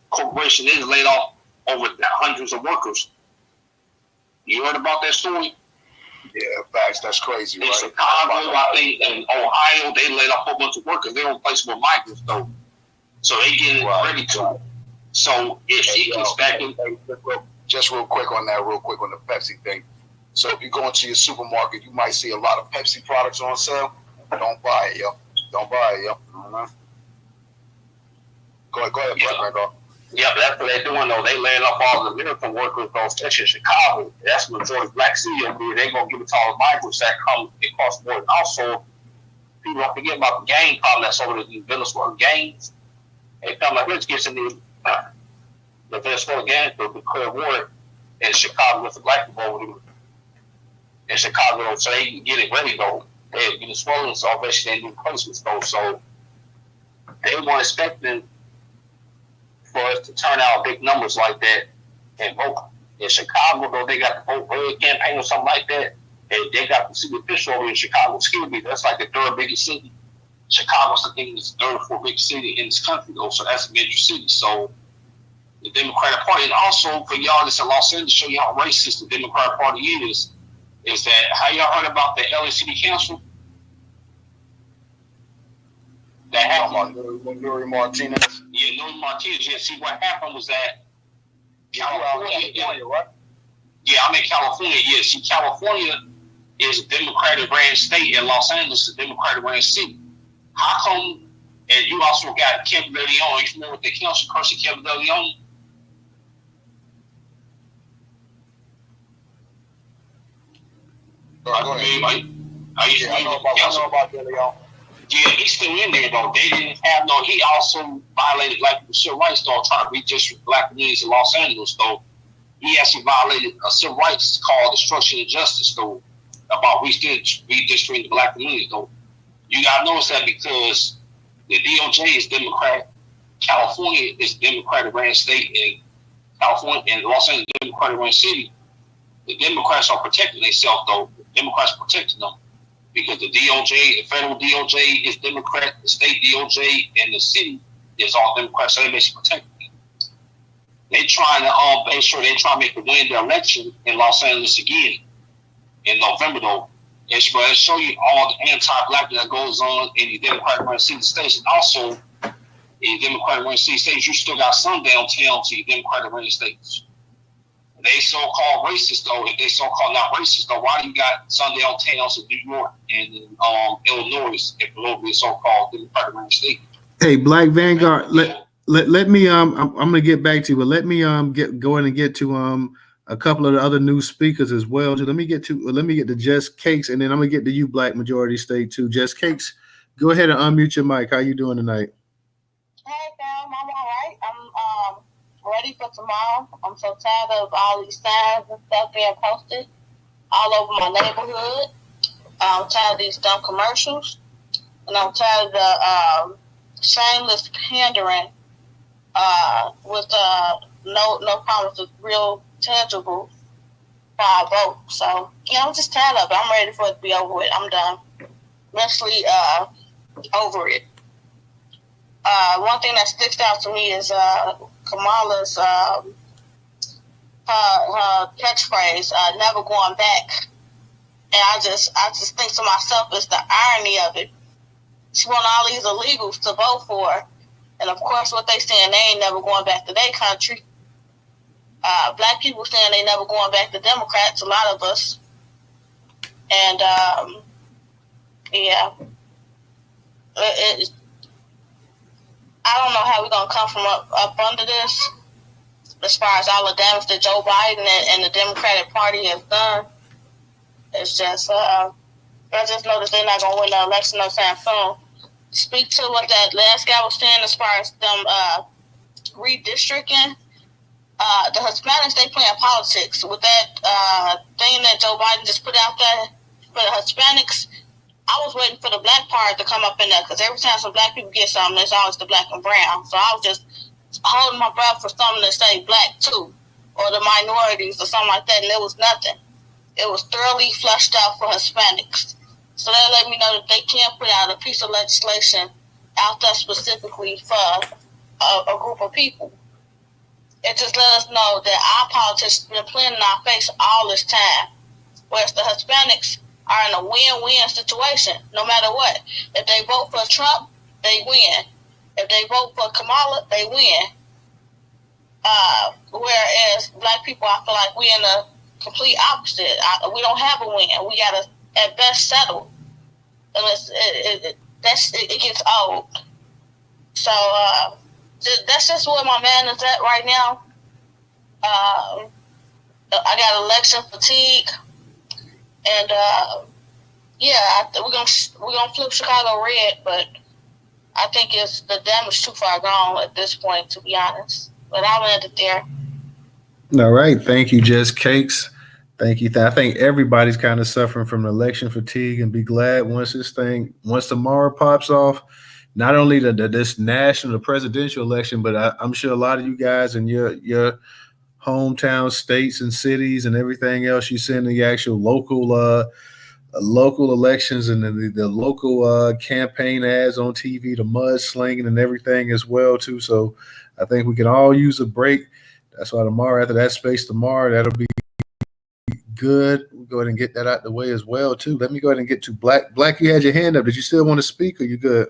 Corporation is laid off over hundreds of workers. You heard about that story? Yeah, facts. That's crazy, in right? Chicago, I think, and Ohio, they laid off a whole bunch of workers. They don't replace with migrants though, so they getting ready to. So if she gets back in, just real quick on the Pepsi thing. So if you go into your supermarket, you might see a lot of Pepsi products on sale. Don't buy it, yo. Don't buy it, yo. Go ahead, yeah. Yeah, but that's what they're doing though. They laying off all the American workers, especially in Chicago. That's the majority Black city over there. They're gonna give it to all the migrants that come across the border. And also, people don't forget about the gang problem that's over the Venezuela gangs. And Kamala Harris gets in the Venezuela gang to declare war in Chicago with the Black people over there in Chicago, so they can get it ready though. They're getting swollen, so eventually they need replacements though. So they weren't expecting for us to turn out big numbers like that and vote. In Chicago, though, they got the Vote Red campaign or something like that. And they got the city official over in Chicago. Excuse me, that's like the third biggest city. Chicago's the thing is the third or fourth biggest city in this country, though. So that's a major city. So the Democratic Party, and also for y'all that's in Los Angeles, show y'all how racist the Democratic Party is that how y'all heard about the LA City Council? That happened. Nuri Martinez. Yeah, Nuri Martinez. Yeah, see what happened was that California, right? Yeah, I'm in California. Yeah, see, California is a Democratic ran state, and Los Angeles is a Democratic ran city. How come? And you also got Kevin De Leon. You familiar with the council person, Kevin De Leon? I know about that, y'all. Yeah, he's still in there though. They didn't have no. He also violated like the civil rights though, trying to redistrict black communities in Los Angeles though. He actually violated a civil rights called destruction of justice though, about redistricting the black communities though. You gotta notice that because the DOJ is Democrat, California is Democratic ran state, and California and Los Angeles is Democratic ran city. The Democrats are protecting themselves though. The Democrats are protecting them. Because the DOJ, the federal DOJ is Democrat, the state DOJ, and the city is all Democrat, so they basically protect me. They trying to make sure they try to make the win the election in Los Angeles again in November though. It's to show you all the anti-black that goes on in the Democratic run city states, and also in the Democratic run city states, you still got some downtown to the Democratic run states. They so-called racist though. If they so-called not racist though, why do you got Sundown towns in New York and Illinois if a little bit so-called Democratic state? Hey, Black Vanguard, let me I'm gonna get back to you, but let me go in and get to a couple of the other new speakers as well. Let me get to Jess Cakes, and then I'm gonna get to you, Black Majority State too. Jess Cakes, go ahead and unmute your mic. How you doing tonight? Hey fam, I'm all right. I'm ready for tomorrow. I'm so tired of all these signs and stuff being posted all over my neighborhood. I'm tired of these dumb commercials, and I'm tired of the shameless pandering with no promise of real tangible for our vote. So I'm just tired of it. I'm ready for it to be over with. I'm done. Mentally over it. One thing that sticks out to me is Kamala's her catchphrase, never going back. And I just think to myself, it's the irony of it. She want all these illegals to vote for her. And of course, what they saying, they ain't never going back to their country. Black people saying they never going back to Democrats, a lot of us. And yeah. I don't know how we're going to come from up under this as far as all the damage that Joe Biden and the Democratic Party has done. It's just, I just know that they're not going to win the election no time soon. Speak to what that last guy was saying as far as them redistricting. The Hispanics, they playing politics. With that thing that Joe Biden just put out there for the Hispanics, I was waiting for the black part to come up in there, because every time some black people get something, there's always the black and brown. So I was just holding my breath for something to say black too, or the minorities or something like that, and there was nothing. It was thoroughly flushed out for Hispanics. So that let me know that they can't put out a piece of legislation out there specifically for a group of people. It just let us know that our politicians have been playing in our face all this time, whereas the Hispanics are in a win-win situation, no matter what. If they vote for Trump, they win. If they vote for Kamala, they win. Whereas black people, I feel like we're in a complete opposite. We don't have a win. We got to, at best, settle. Unless it gets old. So that's just where my man is at right now. I got election fatigue. And we're gonna flip Chicago red, but I think it's the damage too far gone at this point, to be honest. But I'll end it there. All right, thank you, Jess Cakes. Thank you. I think everybody's kind of suffering from election fatigue, and be glad once tomorrow pops off. Not only this national, the presidential election, but I'm sure a lot of you guys in your hometown states and cities and everything else, you send the actual local elections and the local campaign ads on TV, the mudslinging and everything as well too. So I think we can all use a break. That's why tomorrow, after that space tomorrow, that'll be good. We'll go ahead and get that out the way as well too. Let me go ahead and get to Black. Black, you had your hand up. Did you still want to speak, or you good?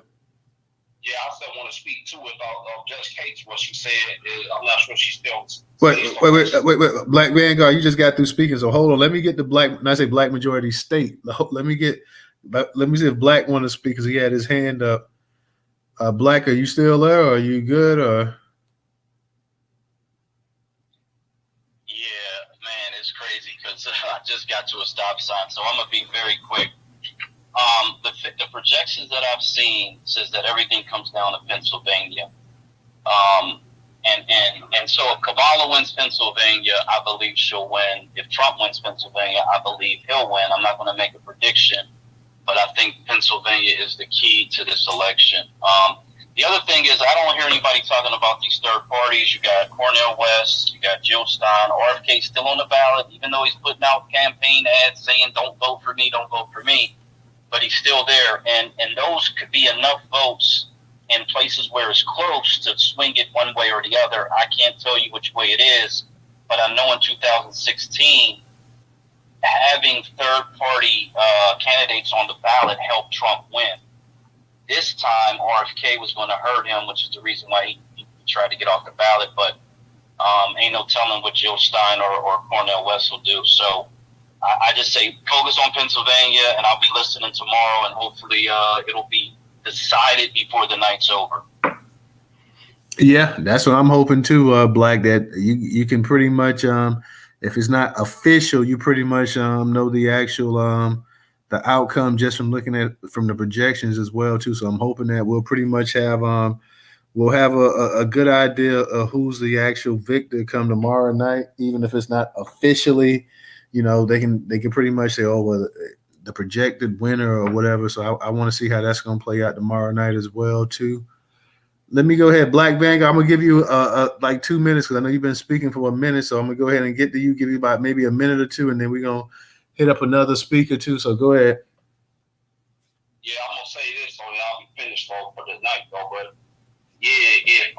Yeah, I still want to speak to it about Judge Cates. What she said is, I'm not sure she's still. Wait. Black Vanguard, you just got through speaking, so hold on. Let me get the Black. When I say Black Majority State, let me see if Black want to speak, because he had his hand up. Black, are you still there? Or are you good? Or yeah, man, it's crazy because I just got to a stop sign, so I'm gonna be very quick. The projections that I've seen says that everything comes down to Pennsylvania. And so if Kamala wins Pennsylvania, I believe she'll win. If Trump wins Pennsylvania, I believe he'll win. I'm not going to make a prediction, but I think Pennsylvania is the key to this election. The other thing is I don't hear anybody talking about these third parties. You got Cornel West, you got Jill Stein, RFK still on the ballot, even though he's putting out campaign ads saying don't vote for me, don't vote for me. But he's still there. And those could be enough votes in places where it's close to swing it one way or the other. I can't tell you which way it is, but I know in 2016, having third-party candidates on the ballot helped Trump win. This time, RFK was going to hurt him, which is the reason why he tried to get off the ballot. But ain't no telling what Jill Stein or Cornel West will do. So I just say focus on Pennsylvania, and I'll be listening tomorrow, and hopefully it'll be decided before the night's over. Yeah, that's what I'm hoping too, Black, that you can pretty much if it's not official, you pretty much know the actual the outcome just from looking at from the projections as well too. So I'm hoping that we'll pretty much have we'll have a good idea of who's the actual victor come tomorrow night, even if it's not officially, you know, they can pretty much say, oh well, the projected winner or whatever. So I want to see how that's going to play out tomorrow night as well too. Let me go ahead, Black Vanguard. I'm gonna give you like 2 minutes because I know you've been speaking for a minute. So I'm gonna go ahead and get to you, give you about maybe a minute or two, and then we're gonna hit up another speaker too. So go ahead. Yeah, I'm gonna say this, so I'll be finished for the night though. But yeah,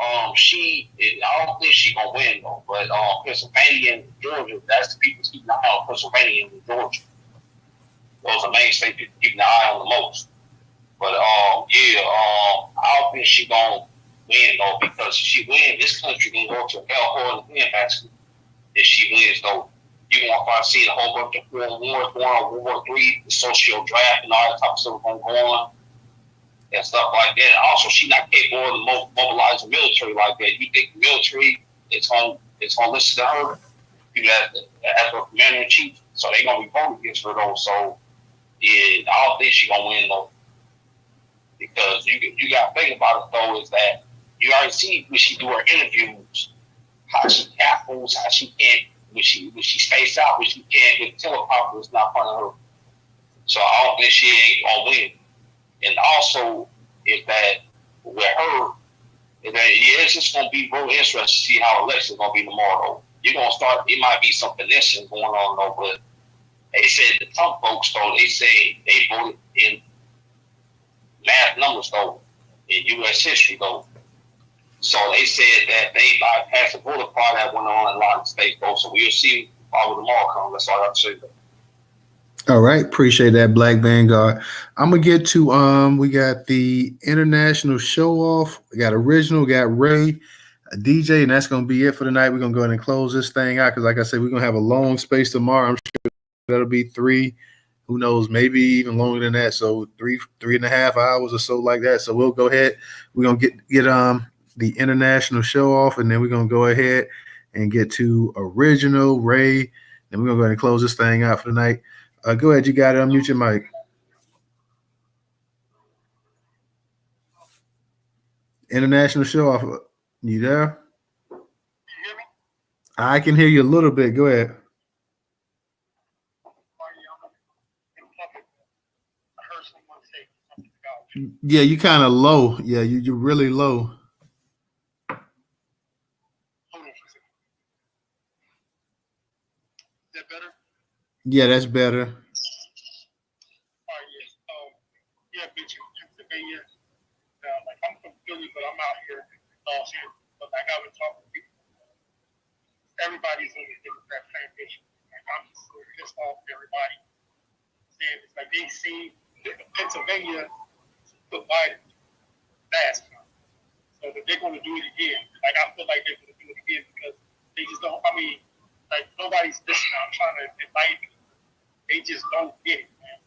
I don't think she gonna win though. But Pennsylvania and Georgia, that's the people keeping an eye on Pennsylvania and Georgia. Those are main states people keeping an eye on the most. But I don't think she gonna win though, because if she wins, this country gonna go to hell hole in the handbasket. If she wins though, you gonna start seeing a whole bunch of foreign wars going on, World War III, the social draft and all that type of stuff gonna go on and stuff like that. And also, she not capable of mobilizing the military like that. You think the military is gonna listen to her? You got as a commander in chief, so they gonna be voting against her though. So yeah, I don't think she gonna win though. Because you got to think about it though, is that you already see when she do her interviews, how she cackles, how she can't, when she spaced out, when she can't get teleprompter is not part of her. So I don't think she ain't gonna win. And also is that with her, is that it's just gonna be real interesting to see how election's gonna be tomorrow. You're gonna start. It might be some finessing going on though, but they said the Trump folks though, they say they voted in mass numbers though in U.S. history though. So they said that they bypassed the voter fraud that went on in a lot of states though. So we'll see how tomorrow comes. That's all I have to say though. All right, appreciate that, Black Vanguard. I'm gonna get to we got the international show off. We got original, we got Ray, a DJ, and that's gonna be it for tonight. We're gonna go ahead and close this thing out because, like I said, we're gonna have a long space tomorrow. I'm sure that'll be 3. Who knows, maybe even longer than that. So 3.5 hours or so like that. So we'll go ahead. We're gonna get the international show off, and then we're gonna go ahead and get to original Ray, and we're gonna go ahead and close this thing out for the night. Go ahead, you got it. Unmute your mic. International show off. You there? Can you hear me? I can hear you a little bit. Go ahead. Yeah, you kind of low. Yeah, you're really low. Is that better? Yeah, that's better. All right, yes. Yeah, bitch, Pennsylvania. Like I'm from Philly, but I'm out here last year. But like I was talking to people, everybody's on the Democrat plantation. Like I'm just so pissed off at everybody. Saying it's like they see Pennsylvania put Biden last time. So that they're going to do it again. Like I feel like they're going to do it again because they just don't. I mean, like nobody's listening. I'm trying to enlighten people. They just don't get it, man.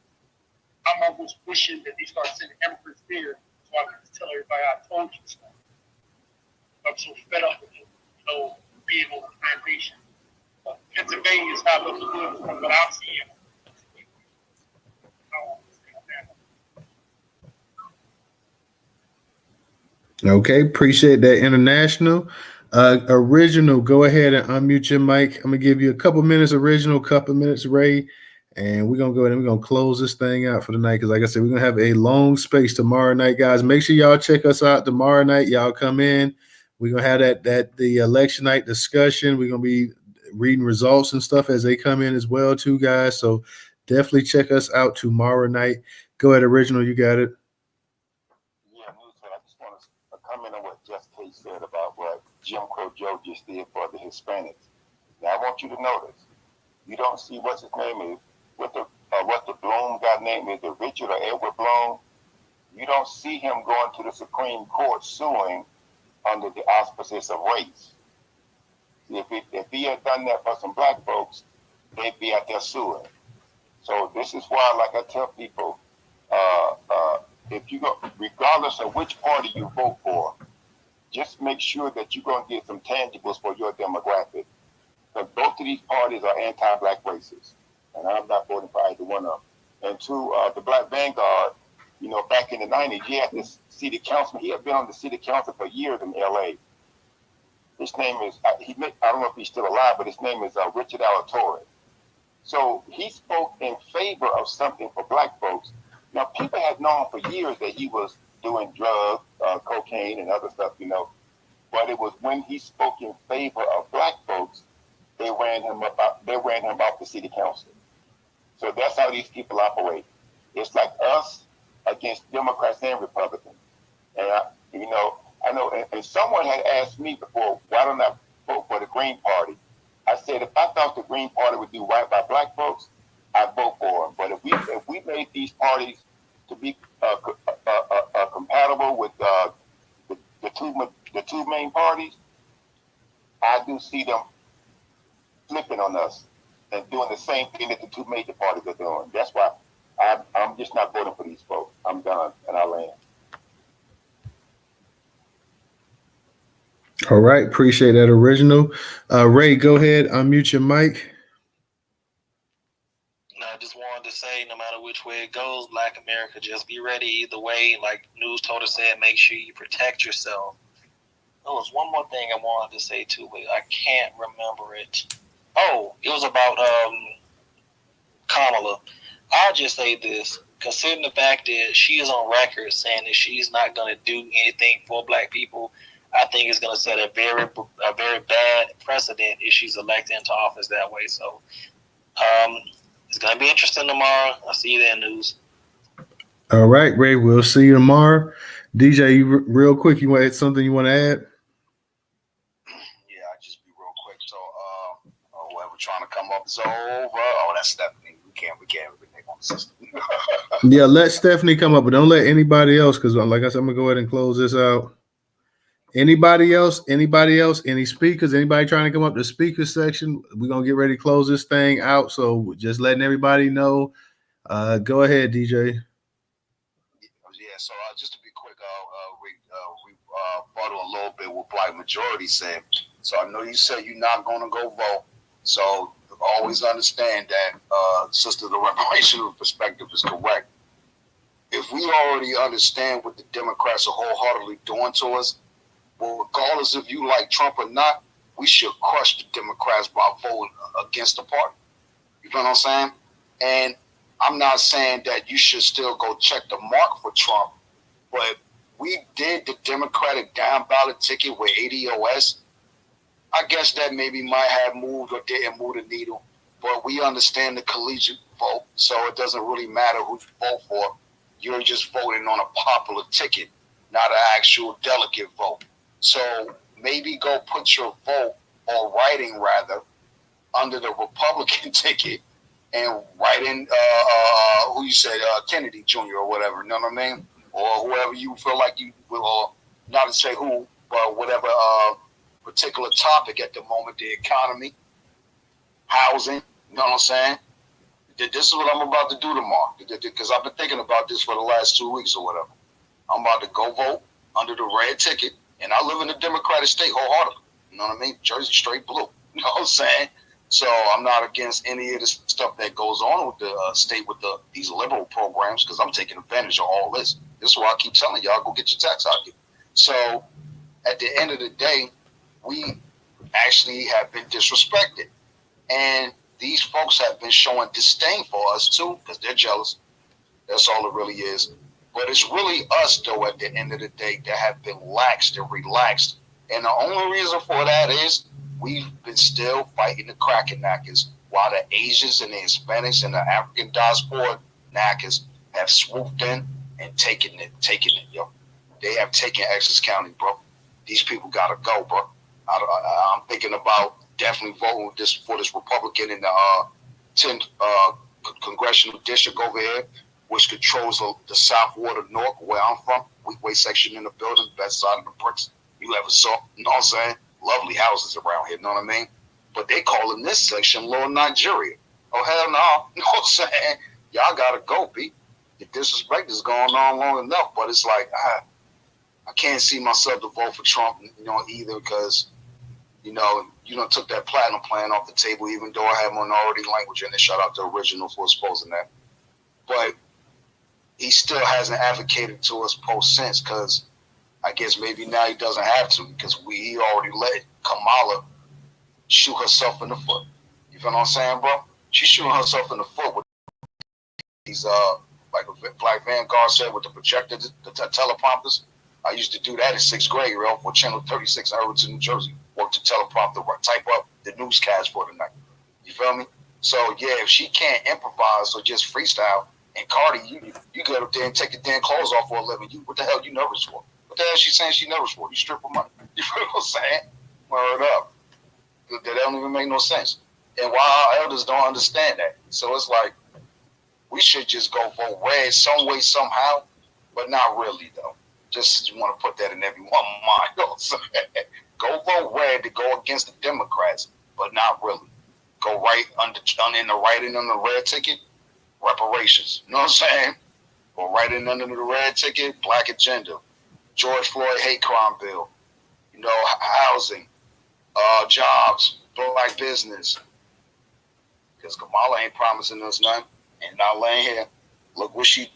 I'm almost wishing that they start sending immigrants here so I can just tell everybody I told you so. I'm so fed up with it, being on the plantation. Pennsylvania is not looking good from what I'm seeing. I don't understand that. Okay, appreciate that, International. Original, go ahead and unmute your mic. I'm gonna give you a couple minutes, Original, couple minutes, Ray, and we're gonna go ahead and we're gonna close this thing out for the night. Because like I said, we're gonna have a long space tomorrow night, guys. Make sure y'all check us out tomorrow night. Y'all come in. We're gonna have the election night discussion. We're gonna be reading results and stuff as they come in as well, too, guys. So definitely check us out tomorrow night. Go ahead, Original, you got it. Yeah, Newstoter, I just want to comment on what Just Kate said about what Jim Crow Joe just did for the Hispanics. Now, I want you to notice, you don't see what's his name is, what the Bloom guy name is, the Richard or Edward Bloom. You don't see him going to the Supreme Court suing under the auspices of race. If he had done that for some black folks, they'd be out there suing. So this is why, like I tell people, if you go, regardless of which party you vote for, just make sure that you're going to get some tangibles for your demographic. Because both of these parties are anti-black racists, and I'm not voting for either one of them. And two, the Black Vanguard, you know, back in the 90s, he had this city councilman. He had been on the city council for years in L.A. His name is, I don't know if he's still alive, but his name is Richard Alatorre. So he spoke in favor of something for black folks. Now, people had known for years that he was doing drugs, cocaine, and other stuff, you know. But it was when he spoke in favor of black folks, they ran him off the city council. So that's how these people operate. It's like us against Democrats and Republicans. And I know, and someone had asked me before, why don't I vote for the Green Party? I said, if I thought the Green Party would do right by black folks, I'd vote for them. But if we made these parties to be compatible with the two main parties, I do see them flipping on us and doing the same thing that the two major parties are doing. That's why I'm just not voting for these folks. I'm done, and I land. All right, appreciate that, Original. Ray, go ahead, unmute your mic. I just wanted to say, no matter which way it goes, Black America, just be ready either way. Like Newstoter said, make sure you protect yourself. There was one more thing I wanted to say too, but I can't remember it. Oh, it was about Kamala. I'll just say this, considering the fact that she is on record saying that she's not going to do anything for black people, I think it's going to set a very bad precedent if she's elected into office that way. So it's going to be interesting tomorrow. I'll see you there, News. All right, Ray, we'll see you tomorrow. DJ, you real quick, you want something you want to add? Yeah, I'll just be real quick. So whoever trying to come up is over. Oh, that's Stephanie. We can't everything on the system. Yeah, let Stephanie come up, but don't let anybody else, because like I said, I'm gonna go ahead and close this out. Anybody else? Any speakers? Anybody trying to come up to the speaker section? We're gonna get ready to close this thing out. So just letting everybody know. Go ahead, DJ. Yeah, so just to be quick, we brought a little bit what Black Majority said. So I know you said you're not going to go vote. So always understand that, Sister, the reparational perspective is correct. If we already understand what the Democrats are wholeheartedly doing to us, well, regardless if you like Trump or not, we should crush the Democrats by voting against the party. You know what I'm saying? And I'm not saying that you should still go check the mark for Trump, but we did the Democratic down ballot ticket with ADOS. I guess that maybe might have moved or didn't move the needle, but we understand the collegiate vote, so it doesn't really matter who you vote for. You're just voting on a popular ticket, not an actual delegate vote. So maybe go put your vote, or writing rather, under the Republican ticket and write in who you said, Kennedy Jr. or whatever, you know what I mean? Or whoever you feel like you will, or not to say who, but whatever particular topic at the moment, the economy, housing, you know what I'm saying? This is what I'm about to do tomorrow, because I've been thinking about this for the last 2 weeks or whatever. I'm about to go vote under the red ticket, and I live in a Democratic state wholeheartedly. You know what I mean? Jersey straight blue. You know what I'm saying? So I'm not against any of the stuff that goes on with the state with these liberal programs, because I'm taking advantage of all this. This is why I keep telling y'all, go get your tax out here. So at the end of the day, we actually have been disrespected. And these folks have been showing disdain for us too, because they're jealous. That's all it really is. But it's really us, though, at the end of the day, that have been laxed and relaxed. And the only reason for that is we've been still fighting the cracker knackers, while the Asians and the Hispanics and the African diaspora knackers have swooped in and taken it, yo. They have taken Essex County, bro. These people gotta go, bro. I'm thinking about definitely voting for this Republican in the 10th congressional district over here, which controls the South Water North, where I'm from. Weakway section in the building, best side of the bricks you ever saw. You know what I'm saying? Lovely houses around here, you know what I mean? But they calling this section Lower Nigeria. Oh, hell no. You know what I'm saying? Y'all gotta go, B. The disrespect is going on long enough, but it's like, I can't see myself to vote for Trump, either, because, you done took that platinum plan off the table, even though I have minority language in it. Shout out to Original for exposing that. But he still hasn't advocated to us post since, because I guess maybe now he doesn't have to, because he already let Kamala shoot herself in the foot. You feel what I'm saying, bro? She's shooting herself in the foot with these, like a Black Vanguard said, with the projector, the teleprompters. I used to do that in 6th grade, for Channel 36 in Irvington, New Jersey. Work the teleprompter, type up the newscast for the night. You feel me? So, yeah, if she can't improvise or just freestyle, and Cardi, you go up there and take your damn clothes off for a living. What the hell you nervous for? What the hell is she saying she nervous for? You strip her money. You feel what I'm saying? Word up. That don't even make no sense. And why our elders don't understand that. So it's like, we should just go vote red some way, somehow, but not really, though. Just want to put that in everyone's mind. You know what I'm saying? Go vote red to go against the Democrats, but not really. Go right in the writing on the red ticket, reparations. You know what I'm saying? Go right in under the red ticket, black agenda, George Floyd hate crime bill, housing, jobs, black business. Because Kamala ain't promising us nothing, and not laying here. Look what she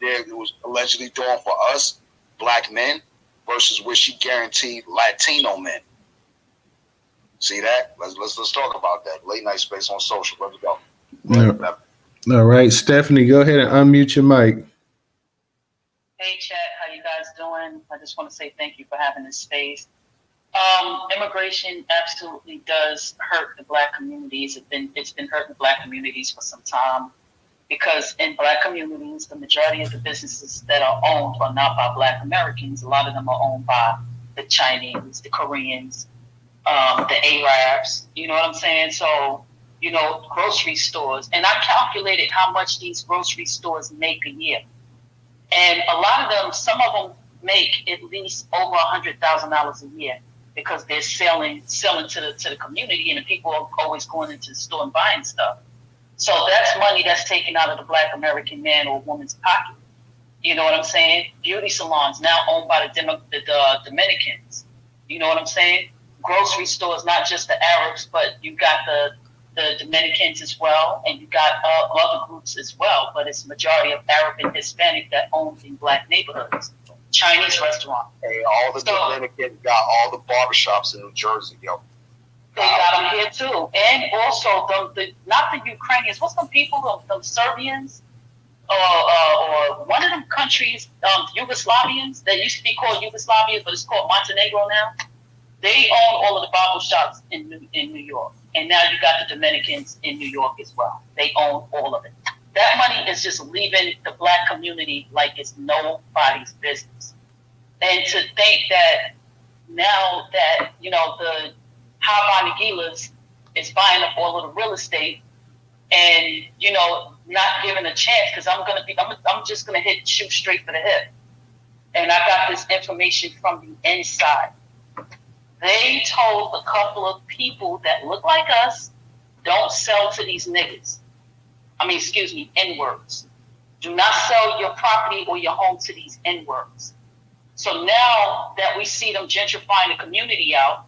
did. It was allegedly doing for us, black men, versus what she guaranteed Latino men. See that? Let's talk about that. Late night space on social. Let's go. All right, Stephanie, go ahead and unmute your mic. Hey, chat, how you guys doing? I just want to say thank you for having this space. Immigration absolutely does hurt the Black communities. It's been hurting Black communities for some time, because in Black communities, the majority of the businesses that are owned are not by Black Americans. A lot of them are owned by the Chinese, the Koreans, the Arabs. You know what I'm saying? So, grocery stores. And I calculated how much these grocery stores make a year. And a lot of them, some of them make at least over $100,000 a year, because they're selling to the community, and the people are always going into the store and buying stuff. So that's money that's taken out of the Black American man or woman's pocket. You know what I'm saying? Beauty salons now owned by the Dominicans. You know what I'm saying? Grocery stores, not just the Arabs, but you got the Dominicans as well, and you got other groups as well, but it's majority of Arab and Hispanic that own in Black neighborhoods. Chinese restaurant. Hey, all the Dominicans got all the barbershops in New Jersey, yo. They got them here too. And also, not the Ukrainians, what's some people, the Serbians, or one of them countries, Yugoslavians, that used to be called Yugoslavia, but it's called Montenegro now. They own all of the barber shops in New York. And now you got the Dominicans in New York as well. They own all of it. That money is just leaving the Black community like it's nobody's business. And to think that now that, the Hava Nagilas is buying up all of the real estate and, not giving a chance, because I'm just gonna shoot straight for the hip. And I got this information from the inside. They told a couple of people that look like us, don't sell to these niggas. N-words. Do not sell your property or your home to these N-words. So now that we see them gentrifying the community out,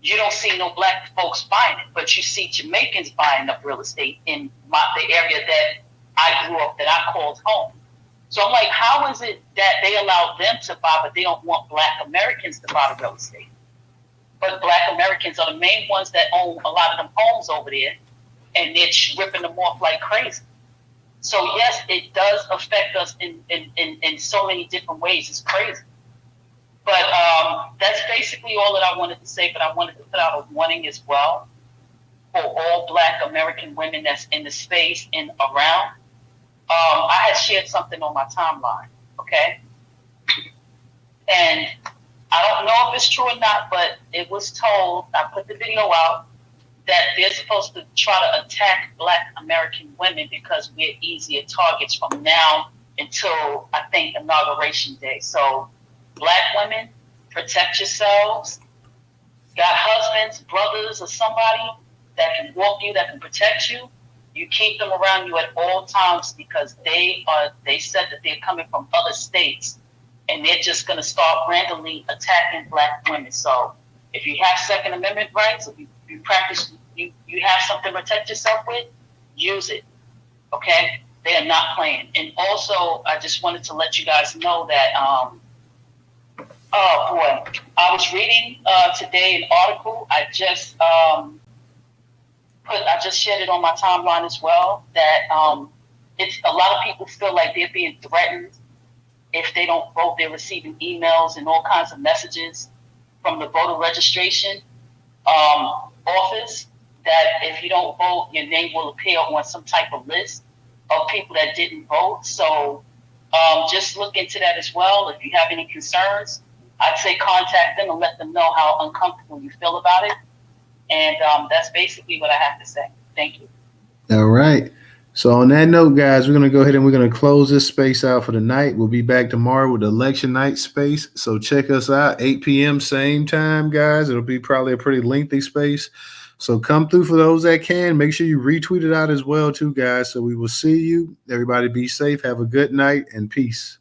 you don't see no Black folks buying it, but you see Jamaicans buying up real estate in the area that I grew up, that I called home. So I'm like, how is it that they allow them to buy, but they don't want Black Americans to buy the real estate? But Black Americans are the main ones that own a lot of them homes over there, and they're ripping them off like crazy. So yes, it does affect us in so many different ways. It's crazy. But that's basically all that I wanted to say. But I wanted to put out a warning as well for all Black American women that's in the space and around. I had shared something on my timeline, okay? And I don't know if it's true or not, but it was told, I put the video out, that they're supposed to try to attack Black American women because we're easier targets from now until, I think, Inauguration Day. So, Black women, protect yourselves. Got husbands, brothers, or somebody that can walk you, that can protect you. You keep them around you at all times because they said that they're coming from other states and they're just going to start randomly attacking Black women. So if you have Second Amendment rights, if you practice, you have something to protect yourself with, use it, okay? They are not playing. And also, I just wanted to let you guys know that, oh boy, I was reading today an article. I just shared it on my timeline as well, that it's a lot of people feel like they're being threatened if they don't vote. They're receiving emails and all kinds of messages from the voter registration office that if you don't vote, your name will appear on some type of list of people that didn't vote. So just look into that as well. If you have any concerns, I'd say contact them and let them know how uncomfortable you feel about it. And that's basically what I have to say. Thank you. All right. So on that note, guys, we're going to go ahead and we're going to close this space out for the night. We'll be back tomorrow with the election night space. So check us out, 8 p.m. same time, guys. It'll be probably a pretty lengthy space. So come through for those that can. Make sure you retweet it out as well, too, guys. So we will see you. Everybody be safe. Have a good night and peace.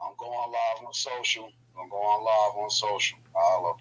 I'm going live on social. I'll